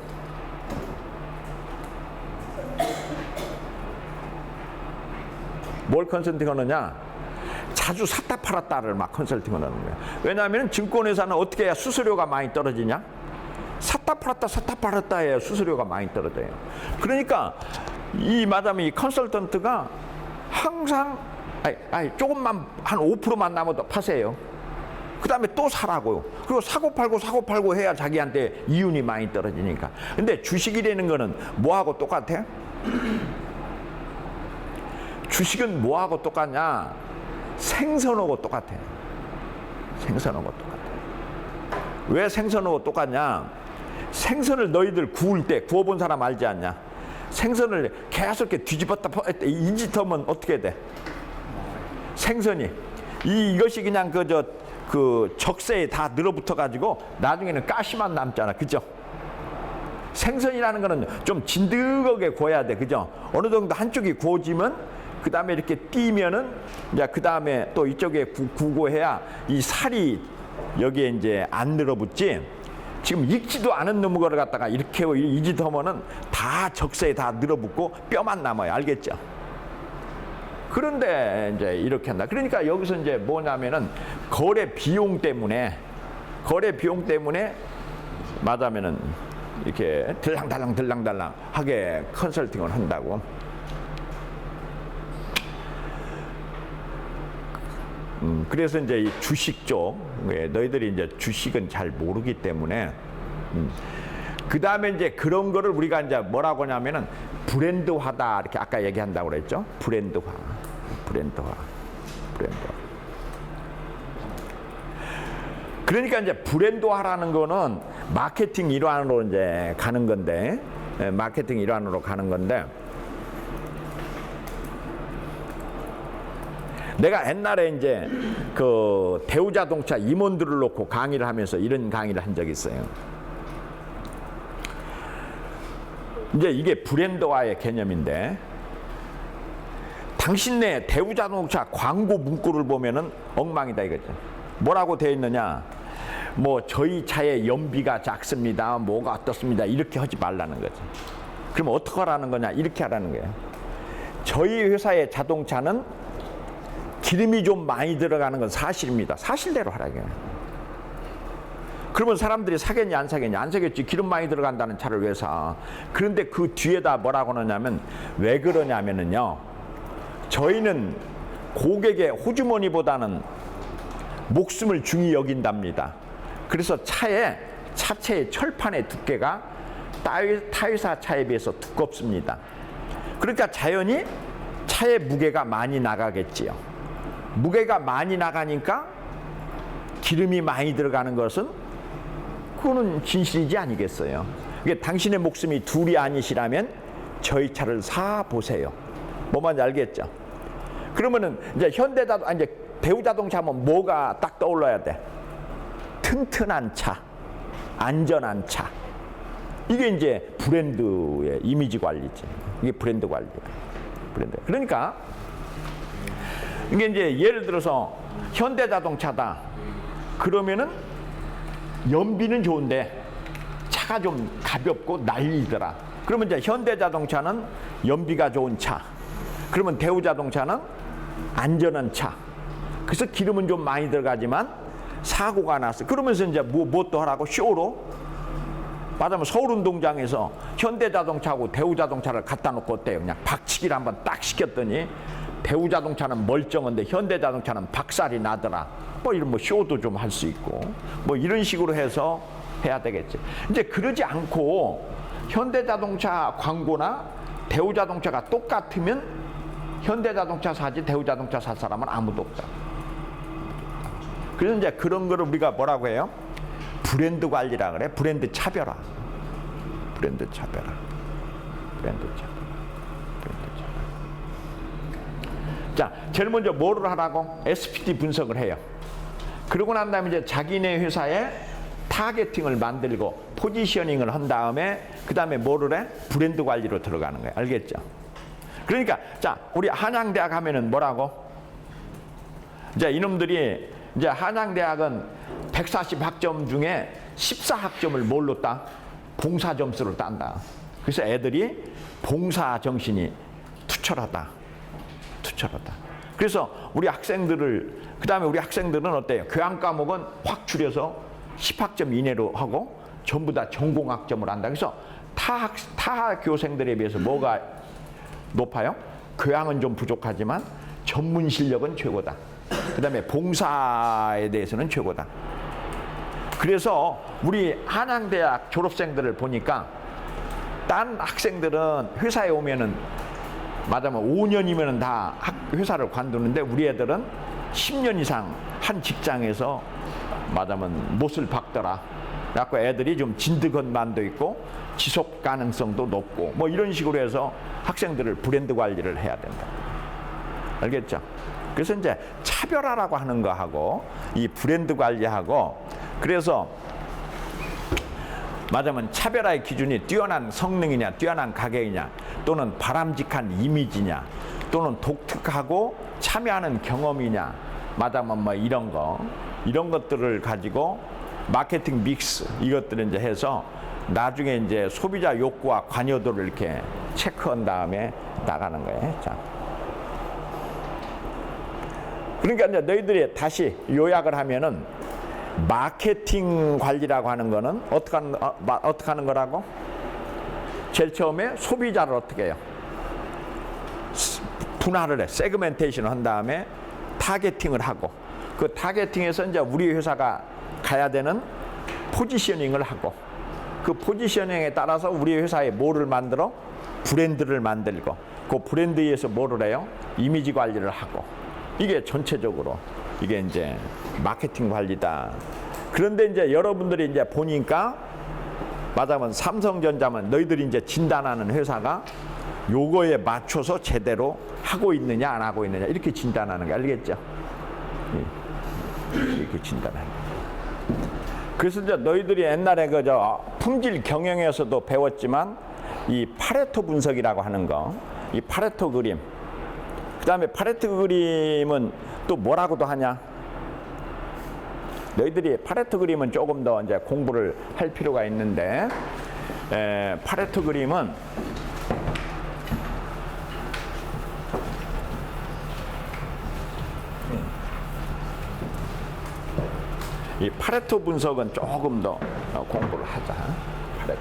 뭘 컨설팅 하느냐? 자주 샀다 팔았다를 막 컨설팅을 하는 거예요. 왜냐하면 증권회사는 어떻게 해야 수수료가 많이 떨어지냐? 샀다 팔았다 해야 수수료가 많이 떨어져요. 그러니까 이 마담이 컨설턴트가 항상 조금만 한 5%만 남아도 파세요. 그 다음에 또 사라고요. 그리고 사고 팔고 해야 자기한테 이윤이 많이 떨어지니까. 근데 주식이라는 거는 뭐하고 똑같아? 주식은 뭐하고 똑같냐? 생선하고 똑같아. 생선하고 똑같아. 왜 생선하고 똑같냐? 생선을 너희들 구울 때 구워본 사람 알지 않냐? 생선을 계속 이렇게 뒤집었다 이 짓 하면 어떻게 돼? 생선이 이것이 그냥 그 적세에 다 늘어붙어 가지고 나중에는 가시만 남잖아, 그죠? 생선이라는 거는 좀 진득하게 구워야 돼, 그죠? 어느 정도 한쪽이 구워지면 그 다음에 이렇게 띄면은 이제 그 다음에 또 이쪽에 구고 해야 이 살이 여기에 이제 안 늘어붙지. 지금 익지도 않은 놈을 거를 갖다가 이렇게 이 짓 하면은 다 적세에 다 늘어붙고 뼈만 남아요. 알겠죠? 그런데 이제 이렇게 한다. 그러니까 여기서 이제 뭐냐면은 거래 비용 때문에 맞으면은 이렇게 들랑달랑 하게 컨설팅을 한다고. 그래서 이제 이 주식 쪽, 너희들이 이제 주식은 잘 모르기 때문에, 그 다음에 이제 그런 거를 우리가 이제 뭐라고 하냐면은 브랜드화다, 이렇게 아까 얘기한다고 그랬죠? 브랜드화. 그러니까 이제 브랜드화라는 거는 마케팅 일환으로 이제 가는 건데, 마케팅 일환으로 가는 건데, 내가 옛날에 이제 그 대우자동차 임원들을 놓고 강의를 하면서 이런 강의를 한 적이 있어요. 이제 이게 브랜드화의 개념인데, 당신네 대우자동차 광고 문구를 보면은 엉망이다 이거죠. 뭐라고 되어 있느냐? 뭐 저희 차의 연비가 작습니다. 뭐가 어떻습니다. 이렇게 하지 말라는 거죠. 그럼 어떻게 하라는 거냐? 이렇게 하라는 거예요. 저희 회사의 자동차는 기름이 좀 많이 들어가는 건 사실입니다. 사실대로 하라고요. 그러면 사람들이 사겠냐 안 사겠냐? 안 사겠지. 기름 많이 들어간다는 차를 왜 사? 그런데 그 뒤에다 뭐라고 하냐면 왜 그러냐면은요. 저희는 고객의 호주머니보다는 목숨을 중히 여긴답니다. 그래서 차체의 철판의 두께가 타회사 차에 비해서 두껍습니다. 그러니까 자연히 차의 무게가 많이 나가겠지요. 무게가 많이 나가니까 기름이 많이 들어가는 것은 그거는 진실이지 아니겠어요. 이게 당신의 목숨이 둘이 아니시라면 저희 차를 사 보세요. 뭐 말인지 알겠죠? 그러면은 이제 이제 대우자동차 하면 뭐가 딱 떠올라야 돼? 튼튼한 차, 안전한 차. 이게 이제 브랜드의 이미지 관리지. 이게 브랜드 관리야. 브랜드. 그러니까 이게 이제 예를 들어서 현대자동차다. 그러면은 연비는 좋은데 차가 좀 가볍고 날리더라. 그러면 이제 현대자동차는 연비가 좋은 차. 그러면 대우자동차는 안전한 차. 그래서 기름은 좀 많이 들어가지만 사고가 났어. 그러면서 이제 뭐 또 하라고? 쇼로? 맞으면 서울운동장에서 현대자동차하고 대우자동차를 갖다 놓고 어때요? 그냥 박치기를 한번 딱 시켰더니 대우자동차는 멀쩡한데 현대자동차는 박살이 나더라. 뭐 이런 뭐 쇼도 좀 할 수 있고 뭐 이런 식으로 해서 해야 되겠지. 이제 그러지 않고 현대자동차 광고나 대우자동차가 똑같으면 현대자동차 사지 대우자동차 살 사람은 아무도 없다. 그래서 이제 그런 거를 우리가 뭐라고 해요? 브랜드 관리라 그래. 브랜드 차별화. 브랜드 차별화. 브랜드 차별화. 브랜드 차별화. 자, 제일 먼저 뭐를 하라고? SPD 분석을 해요. 그러고 난 다음에 이제 자기네 회사에 타겟팅을 만들고 포지셔닝을 한 다음에 그 다음에 뭐를 해? 브랜드 관리로 들어가는 거예요. 알겠죠? 그러니까 자, 우리 한양대학 하면은 뭐라고? 이제 이놈들이 이제 한양대학은 140학점 중에 14학점을 뭘로 따? 봉사 점수로 딴다. 그래서 애들이 봉사 정신이 투철하다. 그래서 우리 학생들을 그 다음에 우리 학생들은 어때요? 교양 과목은 확 줄여서 10학점 이내로 하고 전부 다 전공학점을 한다. 그래서 타 교생들에 비해서 뭐가 높아요? 교양은 좀 부족하지만 전문 실력은 최고다. 그 다음에 봉사에 대해서는 최고다. 그래서 우리 한양대학 졸업생들을 보니까 딴 학생들은 회사에 오면은 맞으면 5년이면은 다 회사를 관두는데 우리 애들은 10년 이상 한 직장에서 맞으면 못을 박더라. 그래갖고 애들이 좀 진득한만도 있고 지속 가능성도 높고 뭐 이런 식으로 해서 학생들을 브랜드 관리를 해야 된다. 알겠죠? 그래서 이제 차별화라고 하는 거하고 이 브랜드 관리하고 그래서 말하자면 차별화의 기준이 뛰어난 성능이냐, 뛰어난 가격이냐, 또는 바람직한 이미지냐, 또는 독특하고 참여하는 경험이냐, 말하자면 뭐 이런 것들을 가지고 마케팅 믹스 이것들을 이제 해서 나중에 이제 소비자 욕구와 관여도를 이렇게 체크한 다음에 나가는 거예요. 자. 그러니까 이제 너희들이 다시 요약을 하면은 마케팅 관리라고 하는 거는 어떻게 하는 거라고? 제일 처음에 소비자를 어떻게 해요? 분할을 해. 세그멘테이션을 한 다음에 타겟팅을 하고 그 타겟팅에서 이제 우리 회사가 가야 되는 포지셔닝을 하고 그 포지셔닝에 따라서 우리 회사에 뭐를 만들어? 브랜드를 만들고 그 브랜드에서 뭐를 해요? 이미지 관리를 하고 이게 전체적으로 이게 이제 마케팅 관리다. 그런데 이제 여러분들이 이제 보니까 말하자면 삼성전자면 너희들이 이제 진단하는 회사가 요거에 맞춰서 제대로 하고 있느냐 안 하고 있느냐 이렇게 진단하는 거 알겠죠? 이렇게 진단하는 거. 그래서 이제 너희들이 옛날에 그저 품질 경영에서도 배웠지만 이 파레토 분석이라고 하는 거, 이 파레토 그림. 그다음에 파레토 그림은 또 뭐라고도 하냐? 너희들이 파레토 그림은 조금 더 이제 공부를 할 필요가 있는데, 파레토 그림은 이 파레토 분석은 조금 더 공부를 하자. 파레토.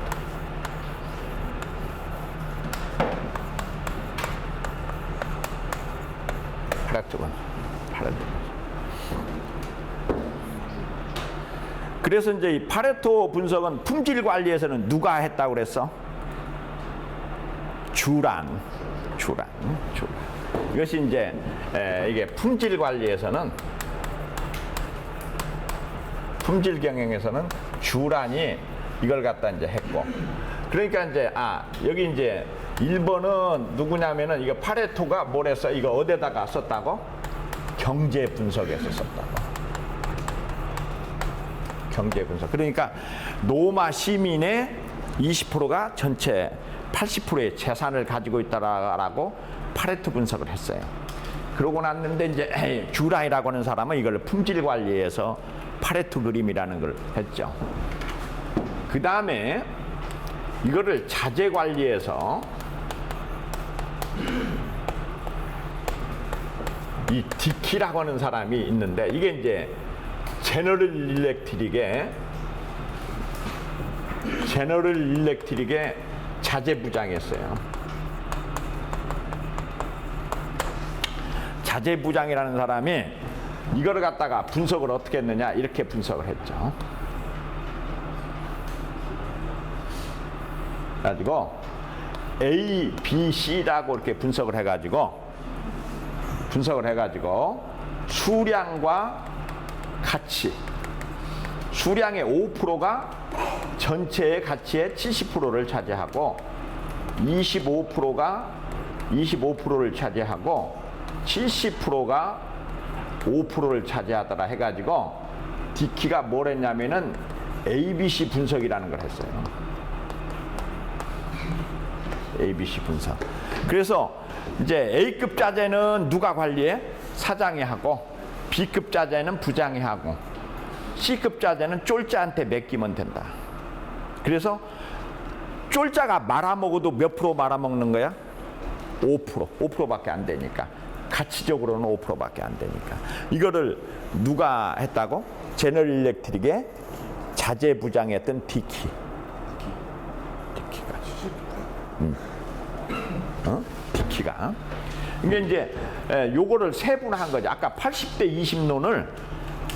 파레토. 그래서 이제 이 파레토 분석은 품질 관리에서는 누가 했다고 그랬어? 주란. 이것이 이제 이게 품질 관리에서는 품질 경영에서는 주란이 이걸 갖다 이제 했고, 그러니까 이제 여기 이제 1번은 누구냐면은 이거 파레토가 뭘 했어? 이거 어디다가 썼다고? 경제 분석에서 썼다고. 경제 분석. 그러니까 노마 시민의 20%가 전체 80%의 재산을 가지고 있다라고 파레토 분석을 했어요. 그러고 났는데 이제 주라이라고 하는 사람은 이걸 품질 관리에서 파레토 그림이라는 걸 했죠. 그 다음에 이거를 자재 관리에서 이 디키라고 하는 사람이 있는데 이게 이제 제너럴 일렉트릭의 자재 부장이었어요. 자재 부장이라는 사람이 이거를 갖다가 분석을 어떻게 했느냐 이렇게 분석을 했죠. 가지고 A, B, C라고 이렇게 분석을 해가지고 수량과 가치, 수량의 5%가 전체의 가치의 70%를 차지하고 25%가 25%를 차지하고 70%가 5%를 차지하더라 해가지고 디키가 뭘 했냐면은 ABC 분석이라는 걸 했어요. ABC 분석. 그래서 이제 A급 자재는 누가 관리해? 사장이 하고, B급 자재는 부장이 하고, C급 자재는 쫄자한테 맡기면 된다. 그래서 쫄자가 말아먹어도 몇 프로 말아먹는 거야? 5%밖에 안 되니까. 가치적으로는 5%밖에 안 되니까. 이거를 누가 했다고? 제너럴 일렉트릭의 자재 부장이었던 디키가. 디키가. 이게 이제 요거를 세분화한 거죠. 아까 80대 20논을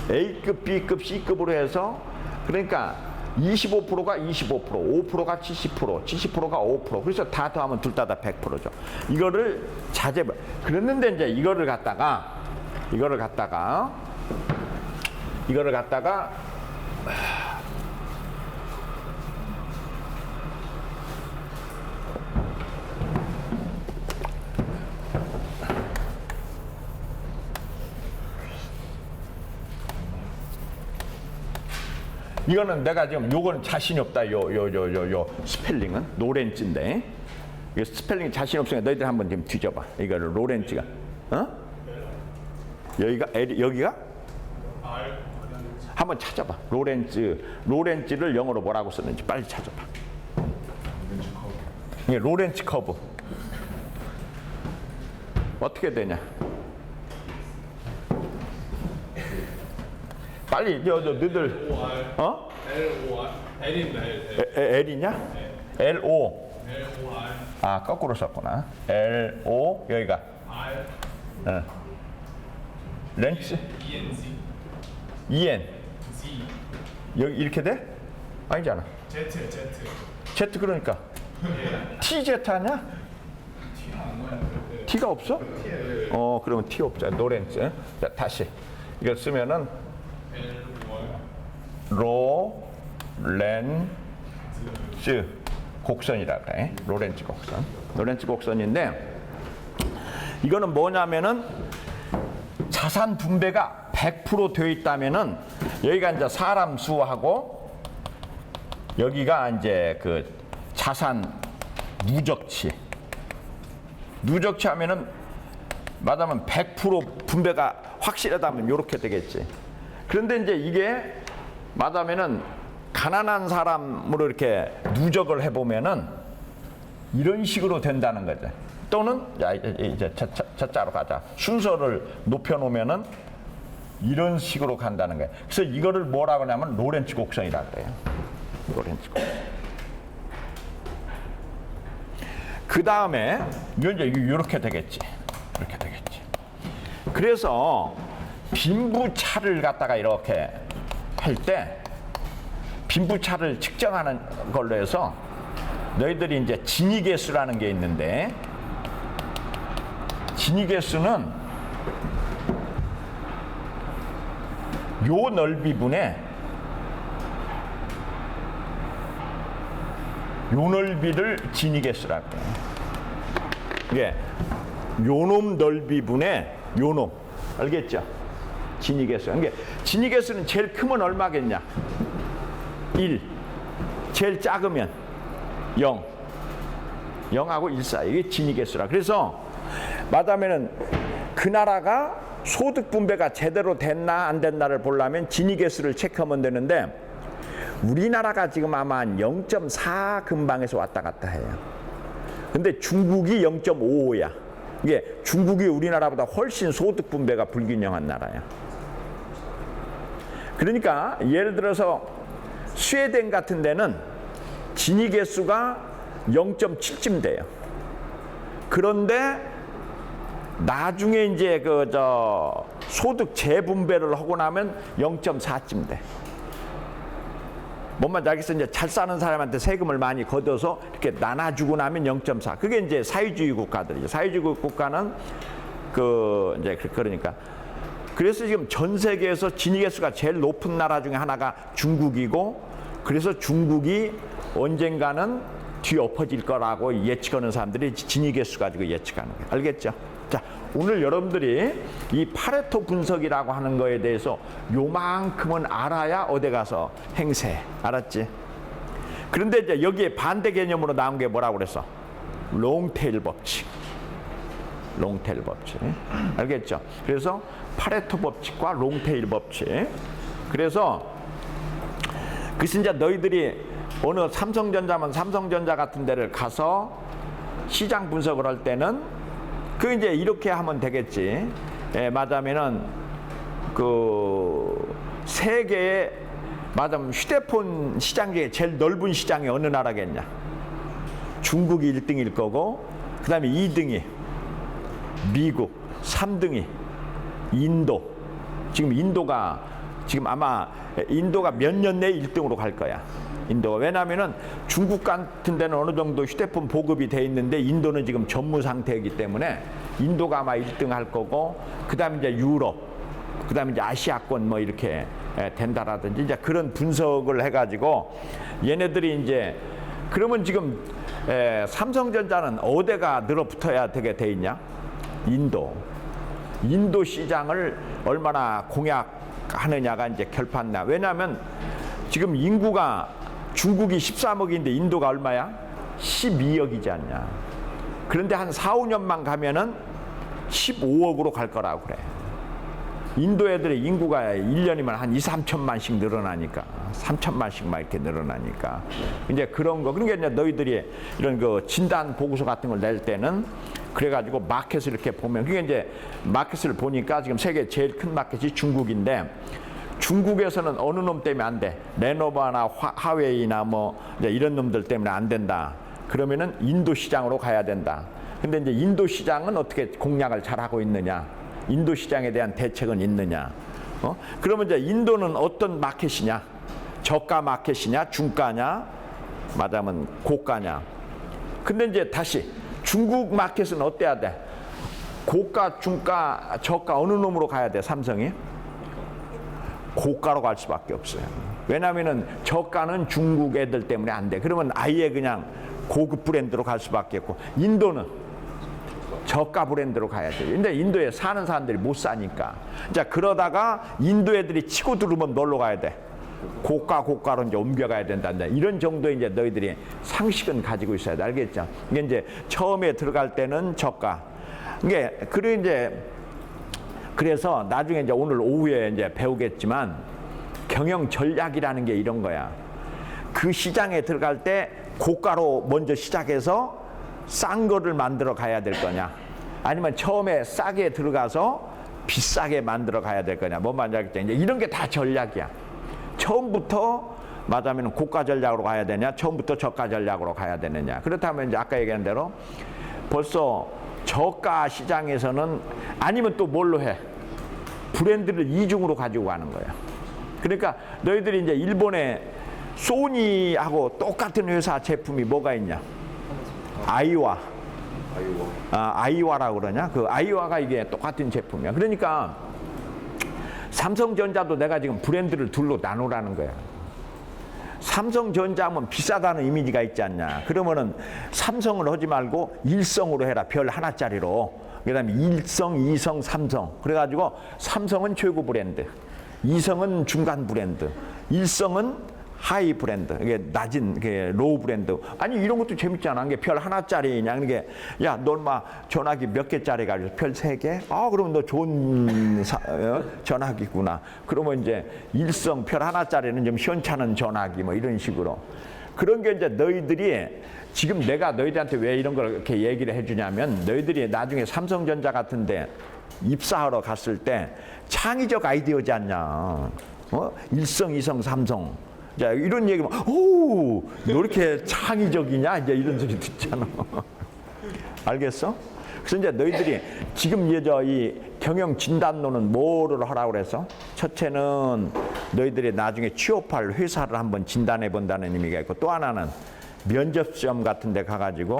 A급, B급, C급으로 해서 그러니까 25%가 25%, 5%가 70%, 70%가 5%. 그래서 다 더하면 둘 다 100%죠. 이거를 자재. 그랬는데 이제 이거를 갖다가 이거는 내가 지금 요거는 자신이 없다. 요 스펠링은 로렌츠인데. 이 스펠링 자신 없으니까 너희들 한번 좀 뒤져봐. 이거를 로렌츠가. 어? 여기가 L, 여기가? 한번 찾아봐. 로렌츠를 영어로 뭐라고 쓰는지 빨리 찾아봐. 이게 로렌츠 커브. 어떻게 되냐? 빨리 너희들 어? LOR L입니다. L이냐? 네. LO. LOR 아 거꾸로 썼구나. LO 여기가. R 렌츠 ENZ EN Z 여기 이렇게 돼? 아니잖아. Z Z 그러니까 TZ 아니야? T가 안 나오는데 T가 없어? 그러면 T 없자. 노렌츠. 자 다시 이거 쓰면은 로렌츠 곡선이라 그래. 로렌츠 곡선. 로렌츠 곡선인데 이거는 뭐냐면은 자산 분배가 100% 되어 있다면은 여기가 이제 사람 수하고 여기가 이제 그 자산 누적치 하면은 말하면 100% 분배가 확실하다면 이렇게 되겠지. 그런데 이제 이게 말하면은 가난한 사람으로 이렇게 누적을 해보면은 이런 식으로 된다는 거죠. 또는 이제 저자로 가자. 순서를 높여놓으면은 이런 식으로 간다는 거예요. 그래서 이거를 뭐라고 하냐면 로렌츠 곡선이라 그래요. 로렌츠 곡선. 그 다음에 이건 이제 이렇게 되겠지. 이렇게 되겠지. 그래서 빈부차를 갖다가 이렇게 할 때 빈부차를 측정하는 걸로 해서 너희들이 이제 진위계수라는 게 있는데 진위계수는 요 넓이분에 요 넓이를 진위계수라고 해요. 이게 요놈 넓이분에 요놈 알겠죠? 진위계수. 그러니까 진위계수는 제일 크면 얼마겠냐? 1. 제일 작으면 0. 0하고 1 사이. 이게 진위계수라. 그래서 말하면은 그 나라가 소득 분배가 제대로 됐나 안 됐나를 보려면 진위계수를 체크하면 되는데 우리나라가 지금 아마 0.4 근방에서 왔다 갔다 해요. 근데 중국이 0.55야. 이게 중국이 우리나라보다 훨씬 소득 분배가 불균형한 나라야. 그러니까 예를 들어서 스웨덴 같은 데는 진위계수가 0.7쯤 돼요. 그런데 나중에 이제 소득 재분배를 하고 나면 0.4쯤 돼. 뭔 말인지 알겠어? 이제 잘 사는 사람한테 세금을 많이 걷어서 이렇게 나눠주고 나면 0.4. 그게 이제 사회주의 국가들이죠. 사회주의 국가는 이제 그러니까. 그래서 지금 전 세계에서 진위계수가 제일 높은 나라 중에 하나가 중국이고, 그래서 중국이 언젠가는 뒤엎어질 거라고 예측하는 사람들이 진위계수 가지고 예측하는 거예요. 알겠죠? 자, 오늘 여러분들이 이 파레토 분석이라고 하는 거에 대해서 요만큼은 알아야 어디 가서 행세. 알았지? 그런데 이제 여기에 반대 개념으로 나온 게 뭐라고 그랬어? 롱테일 법칙. 롱테일 법칙. 알겠죠? 그래서 파레토 법칙과 롱테일 법칙. 그래서 그래서 이제 너희들이 어느 삼성전자면 삼성전자 같은 데를 가서 시장 분석을 할 때는 그 이제 이렇게 하면 되겠지. 말하면은 세계의 말하면 휴대폰 시장 중에 제일 넓은 시장이 어느 나라겠냐? 중국이 1등일 거고, 그 다음에 2등이 미국, 3등이 인도. 지금 인도가 아마 몇 년 내에 1등으로 갈 거야. 인도가. 왜냐하면은 중국 같은 데는 어느 정도 휴대폰 보급이 돼 있는데 인도는 지금 전무 상태이기 때문에 인도가 아마 1등 할 거고, 그 다음에 이제 유럽, 그 다음에 이제 아시아권 뭐 이렇게 된다라든지 이제 그런 분석을 해가지고 얘네들이 이제 그러면 지금 삼성전자는 어디가 늘어붙어야 되게 돼 있냐? 인도 시장을 얼마나 공략하느냐가 이제 결판나. 왜냐하면 지금 인구가 중국이 13억인데 인도가 얼마야? 12억이지 않냐. 그런데 한 4, 5년만 가면은 15억으로 갈 거라고 그래. 인도 애들의 인구가 1년이면 한 2, 3천만씩 늘어나니까 3천만씩만 이렇게 늘어나니까 이제 그런 거. 그러니까 이제 너희들이 이런 그 진단 보고서 같은 걸 낼 때는 그래가지고 마켓을 이렇게 보면 그게 이제 마켓을 보니까 지금 세계 제일 큰 마켓이 중국인데 중국에서는 어느 놈 때문에 안 돼. 레노버나 하웨이나 뭐 이제 이런 놈들 때문에 안 된다. 그러면은 인도 시장으로 가야 된다. 근데 이제 인도 시장은 어떻게 공략을 잘 하고 있느냐? 인도 시장에 대한 대책은 있느냐? 그러면 이제 인도는 어떤 마켓이냐? 저가 마켓이냐? 중가냐? 말하자면 고가냐? 근데 이제 다시 중국 마켓은 어때야 돼? 고가, 중가, 저가 어느 놈으로 가야 돼? 삼성이? 고가로 갈 수밖에 없어요. 왜냐하면은 저가는 중국 애들 때문에 안 돼. 그러면 아예 그냥 고급 브랜드로 갈 수밖에 없고 인도는 저가 브랜드로 가야 돼요. 근데 인도에 사는 사람들이 못 사니까. 자, 그러다가 인도 애들이 치고 들어오면 놀러 가야 돼. 고가로 이제 옮겨가야 된다. 이런 정도의 이제 너희들이 상식은 가지고 있어야 돼. 알겠죠? 이게 이제 처음에 들어갈 때는 저가. 이게, 그래서 나중에 이제 오늘 오후에 이제 배우겠지만 경영 전략이라는 게 이런 거야. 그 시장에 들어갈 때 고가로 먼저 시작해서 싼 거를 만들어 가야 될 거냐, 아니면 처음에 싸게 들어가서 비싸게 만들어 가야 될 거냐, 뭔 말인지 알겠죠? 이제 이런 게 다 전략이야. 처음부터 말하자면 고가 전략으로 가야 되냐, 처음부터 저가 전략으로 가야 되느냐. 그렇다면 이제 아까 얘기한 대로 벌써 저가 시장에서는 아니면 또 뭘로 해? 브랜드를 이중으로 가지고 가는 거야. 그러니까 너희들이 이제 일본에 소니하고 똑같은 회사 제품이 뭐가 있냐? 아이와. 아이와라고 그러냐? 그 아이와가 이게 똑같은 제품이야. 그러니까 삼성전자도 내가 지금 브랜드를 둘로 나누라는 거야. 삼성전자 하면 비싸다는 이미지가 있지 않냐. 그러면은 삼성을 하지 말고 일성으로 해라. 별 하나짜리로. 그 다음에 일성, 이성, 삼성. 그래가지고 삼성은 최고 브랜드, 이성은 중간 브랜드, 일성은 하이 브랜드, 이게 낮은, 이게 로우 브랜드. 아니 이런 것도 재밌잖아. 이게 별 하나짜리냐. 이게 야, 넌 막 전화기 몇 개짜리 가지고 별 3개? 아, 그럼 너 좋은 전화기구나. 그러면 이제 일성 별 하나짜리는 좀 시원찮은 전화기 뭐 이런 식으로. 그런 게 이제 너희들이 지금 내가 너희들한테 왜 이런 걸 이렇게 얘기를 해주냐면 너희들이 나중에 삼성전자 같은데 입사하러 갔을 때 창의적 아이디어지 않냐. 일성, 이성, 삼성. 자, 이런 얘기면, 오, 너 이렇게 창의적이냐? 이제 이런 소리 듣잖아. 알겠어? 그래서 이제 너희들이 지금 이 경영 진단론은 뭐를 하라고 그래서? 첫째는 너희들이 나중에 취업할 회사를 한번 진단해 본다는 의미가 있고, 또 하나는 면접 시험 같은 데 가가지고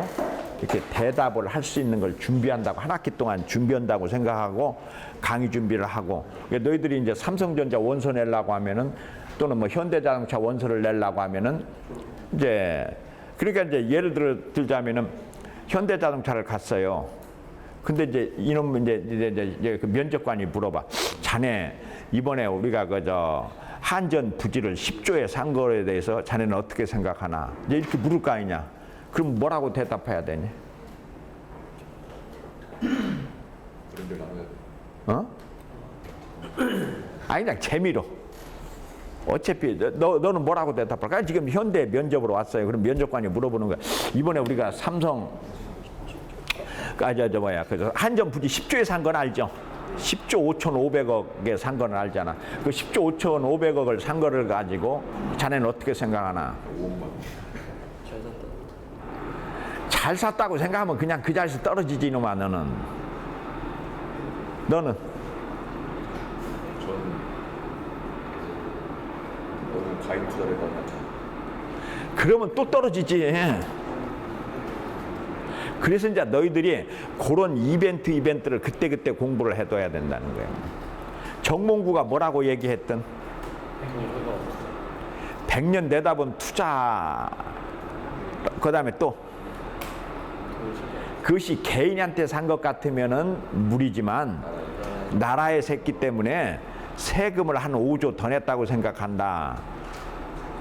이렇게 대답을 할 수 있는 걸 준비한다고, 한 학기 동안 준비한다고 생각하고 강의 준비를 하고, 너희들이 이제 삼성전자 원서 내려고 하면은 또는 뭐 현대자동차 원서를 내려고 하면은 이제 그러니까 이제 예를 들자면은 현대자동차를 갔어요. 근데 이제 이놈 이제 그 면접관이 물어봐. 자네 이번에 우리가 그저 한전 부지를 10조에 산 거에 대해서 자네는 어떻게 생각하나? 이제 이렇게 물을 거 아니냐? 그럼 뭐라고 대답해야 되니? 아니 그냥 재미로. 어차피 너는 뭐라고 대답할까? 지금 현대 면접으로 왔어요. 그럼 면접관이 물어보는 거야. 이번에 우리가 삼성 그래서 한전 부지 10조에 산 건 알죠? 10조 5,500억에 산 건 알잖아. 그 10조 5,500억을 산 거를 가지고 자네는 어떻게 생각하나? 잘 샀다고 생각하면 그냥 그 자리에서 떨어지지 이놈아. 너는 저는 너무 과잉 투자를 했다. 그러면 또 떨어지지. 그래서 이제 너희들이 그런 이벤트를 그때그때 공부를 해둬야 된다는 거예요. 정몽구가 뭐라고 얘기했던? 100년 내다 본 투자. 그 다음에 또 그것이 개인한테 산 것 같으면은 무리지만 나라에 샜기 때문에 세금을 한 5조 더 냈다고 생각한다.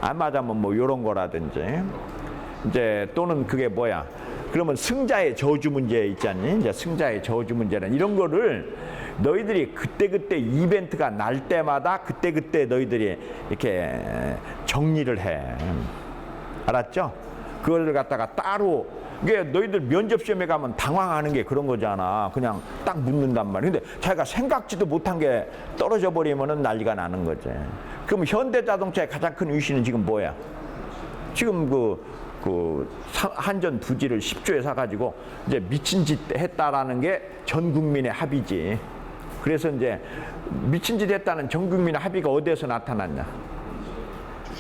안 맞으면 뭐 요런 거라든지 이제 또는 그게 뭐야? 그러면 승자의 저주 문제 있잖니? 이제 승자의 저주 문제는 이런 거를 너희들이 그때그때 이벤트가 날 때마다 그때그때 너희들이 이렇게 정리를 해. 알았죠? 그걸 갖다가 따로 이게 너희들 면접 시험에 가면 당황하는 게 그런 거잖아. 그냥 딱 묻는단 말이야. 근데 자기가 생각지도 못한 게 떨어져 버리면은 난리가 나는 거지. 그럼 현대자동차의 가장 큰 이슈는 지금 뭐야? 지금 한전 부지를 10조에 사가지고 이제 미친 짓 했다라는 게 전 국민의 합의지. 그래서 이제 미친 짓 했다는 전 국민의 합의가 어디에서 나타났냐?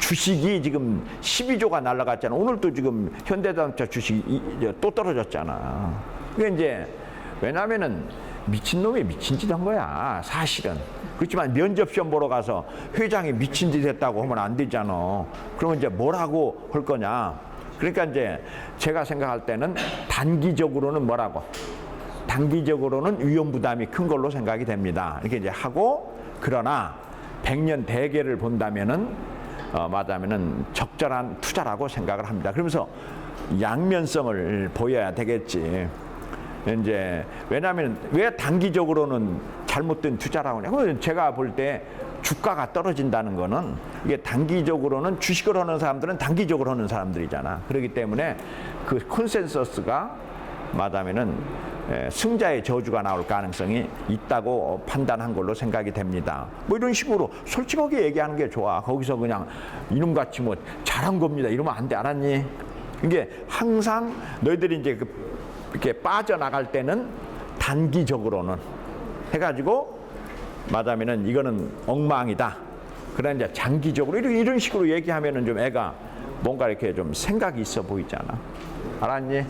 주식이 지금 12조가 날라갔잖아. 오늘도 지금 현대자동차 주식이 또 떨어졌잖아. 그게 이제 왜냐면은 미친 놈이 미친 짓 한 거야, 사실은. 그렇지만 면접 시험 보러 가서 회장이 미친 짓 했다고 하면 안 되잖아. 그러면 이제 뭐라고 할 거냐? 그러니까 이제 제가 생각할 때는 단기적으로는 뭐라고? 단기적으로는 위험 부담이 큰 걸로 생각이 됩니다. 이렇게 이제 하고, 그러나 100년 대계를 본다면은 맞다면은 적절한 투자라고 생각을 합니다. 그러면서 양면성을 보여야 되겠지. 이제 왜냐하면 왜 단기적으로는 잘못된 투자라고 하냐고. 제가 볼 때 주가가 떨어진다는 거는 이게 단기적으로는 주식을 하는 사람들은 단기적으로 하는 사람들이잖아. 그렇기 때문에 그 콘센서스가 맞다면은 승자의 저주가 나올 가능성이 있다고 판단한 걸로 생각이 됩니다. 뭐 이런 식으로 솔직하게 얘기하는 게 좋아. 거기서 그냥 이놈같이 뭐 잘한 겁니다 이러면 안 돼. 알았니? 이게 항상 너희들이 이제 이렇게 빠져나갈 때는 단기적으로는 해가지고 맞으면은 이거는 엉망이다. 그러나 이제 장기적으로 이런 식으로 얘기하면은 좀 애가 뭔가 이렇게 좀 생각이 있어 보이잖아. 알았니?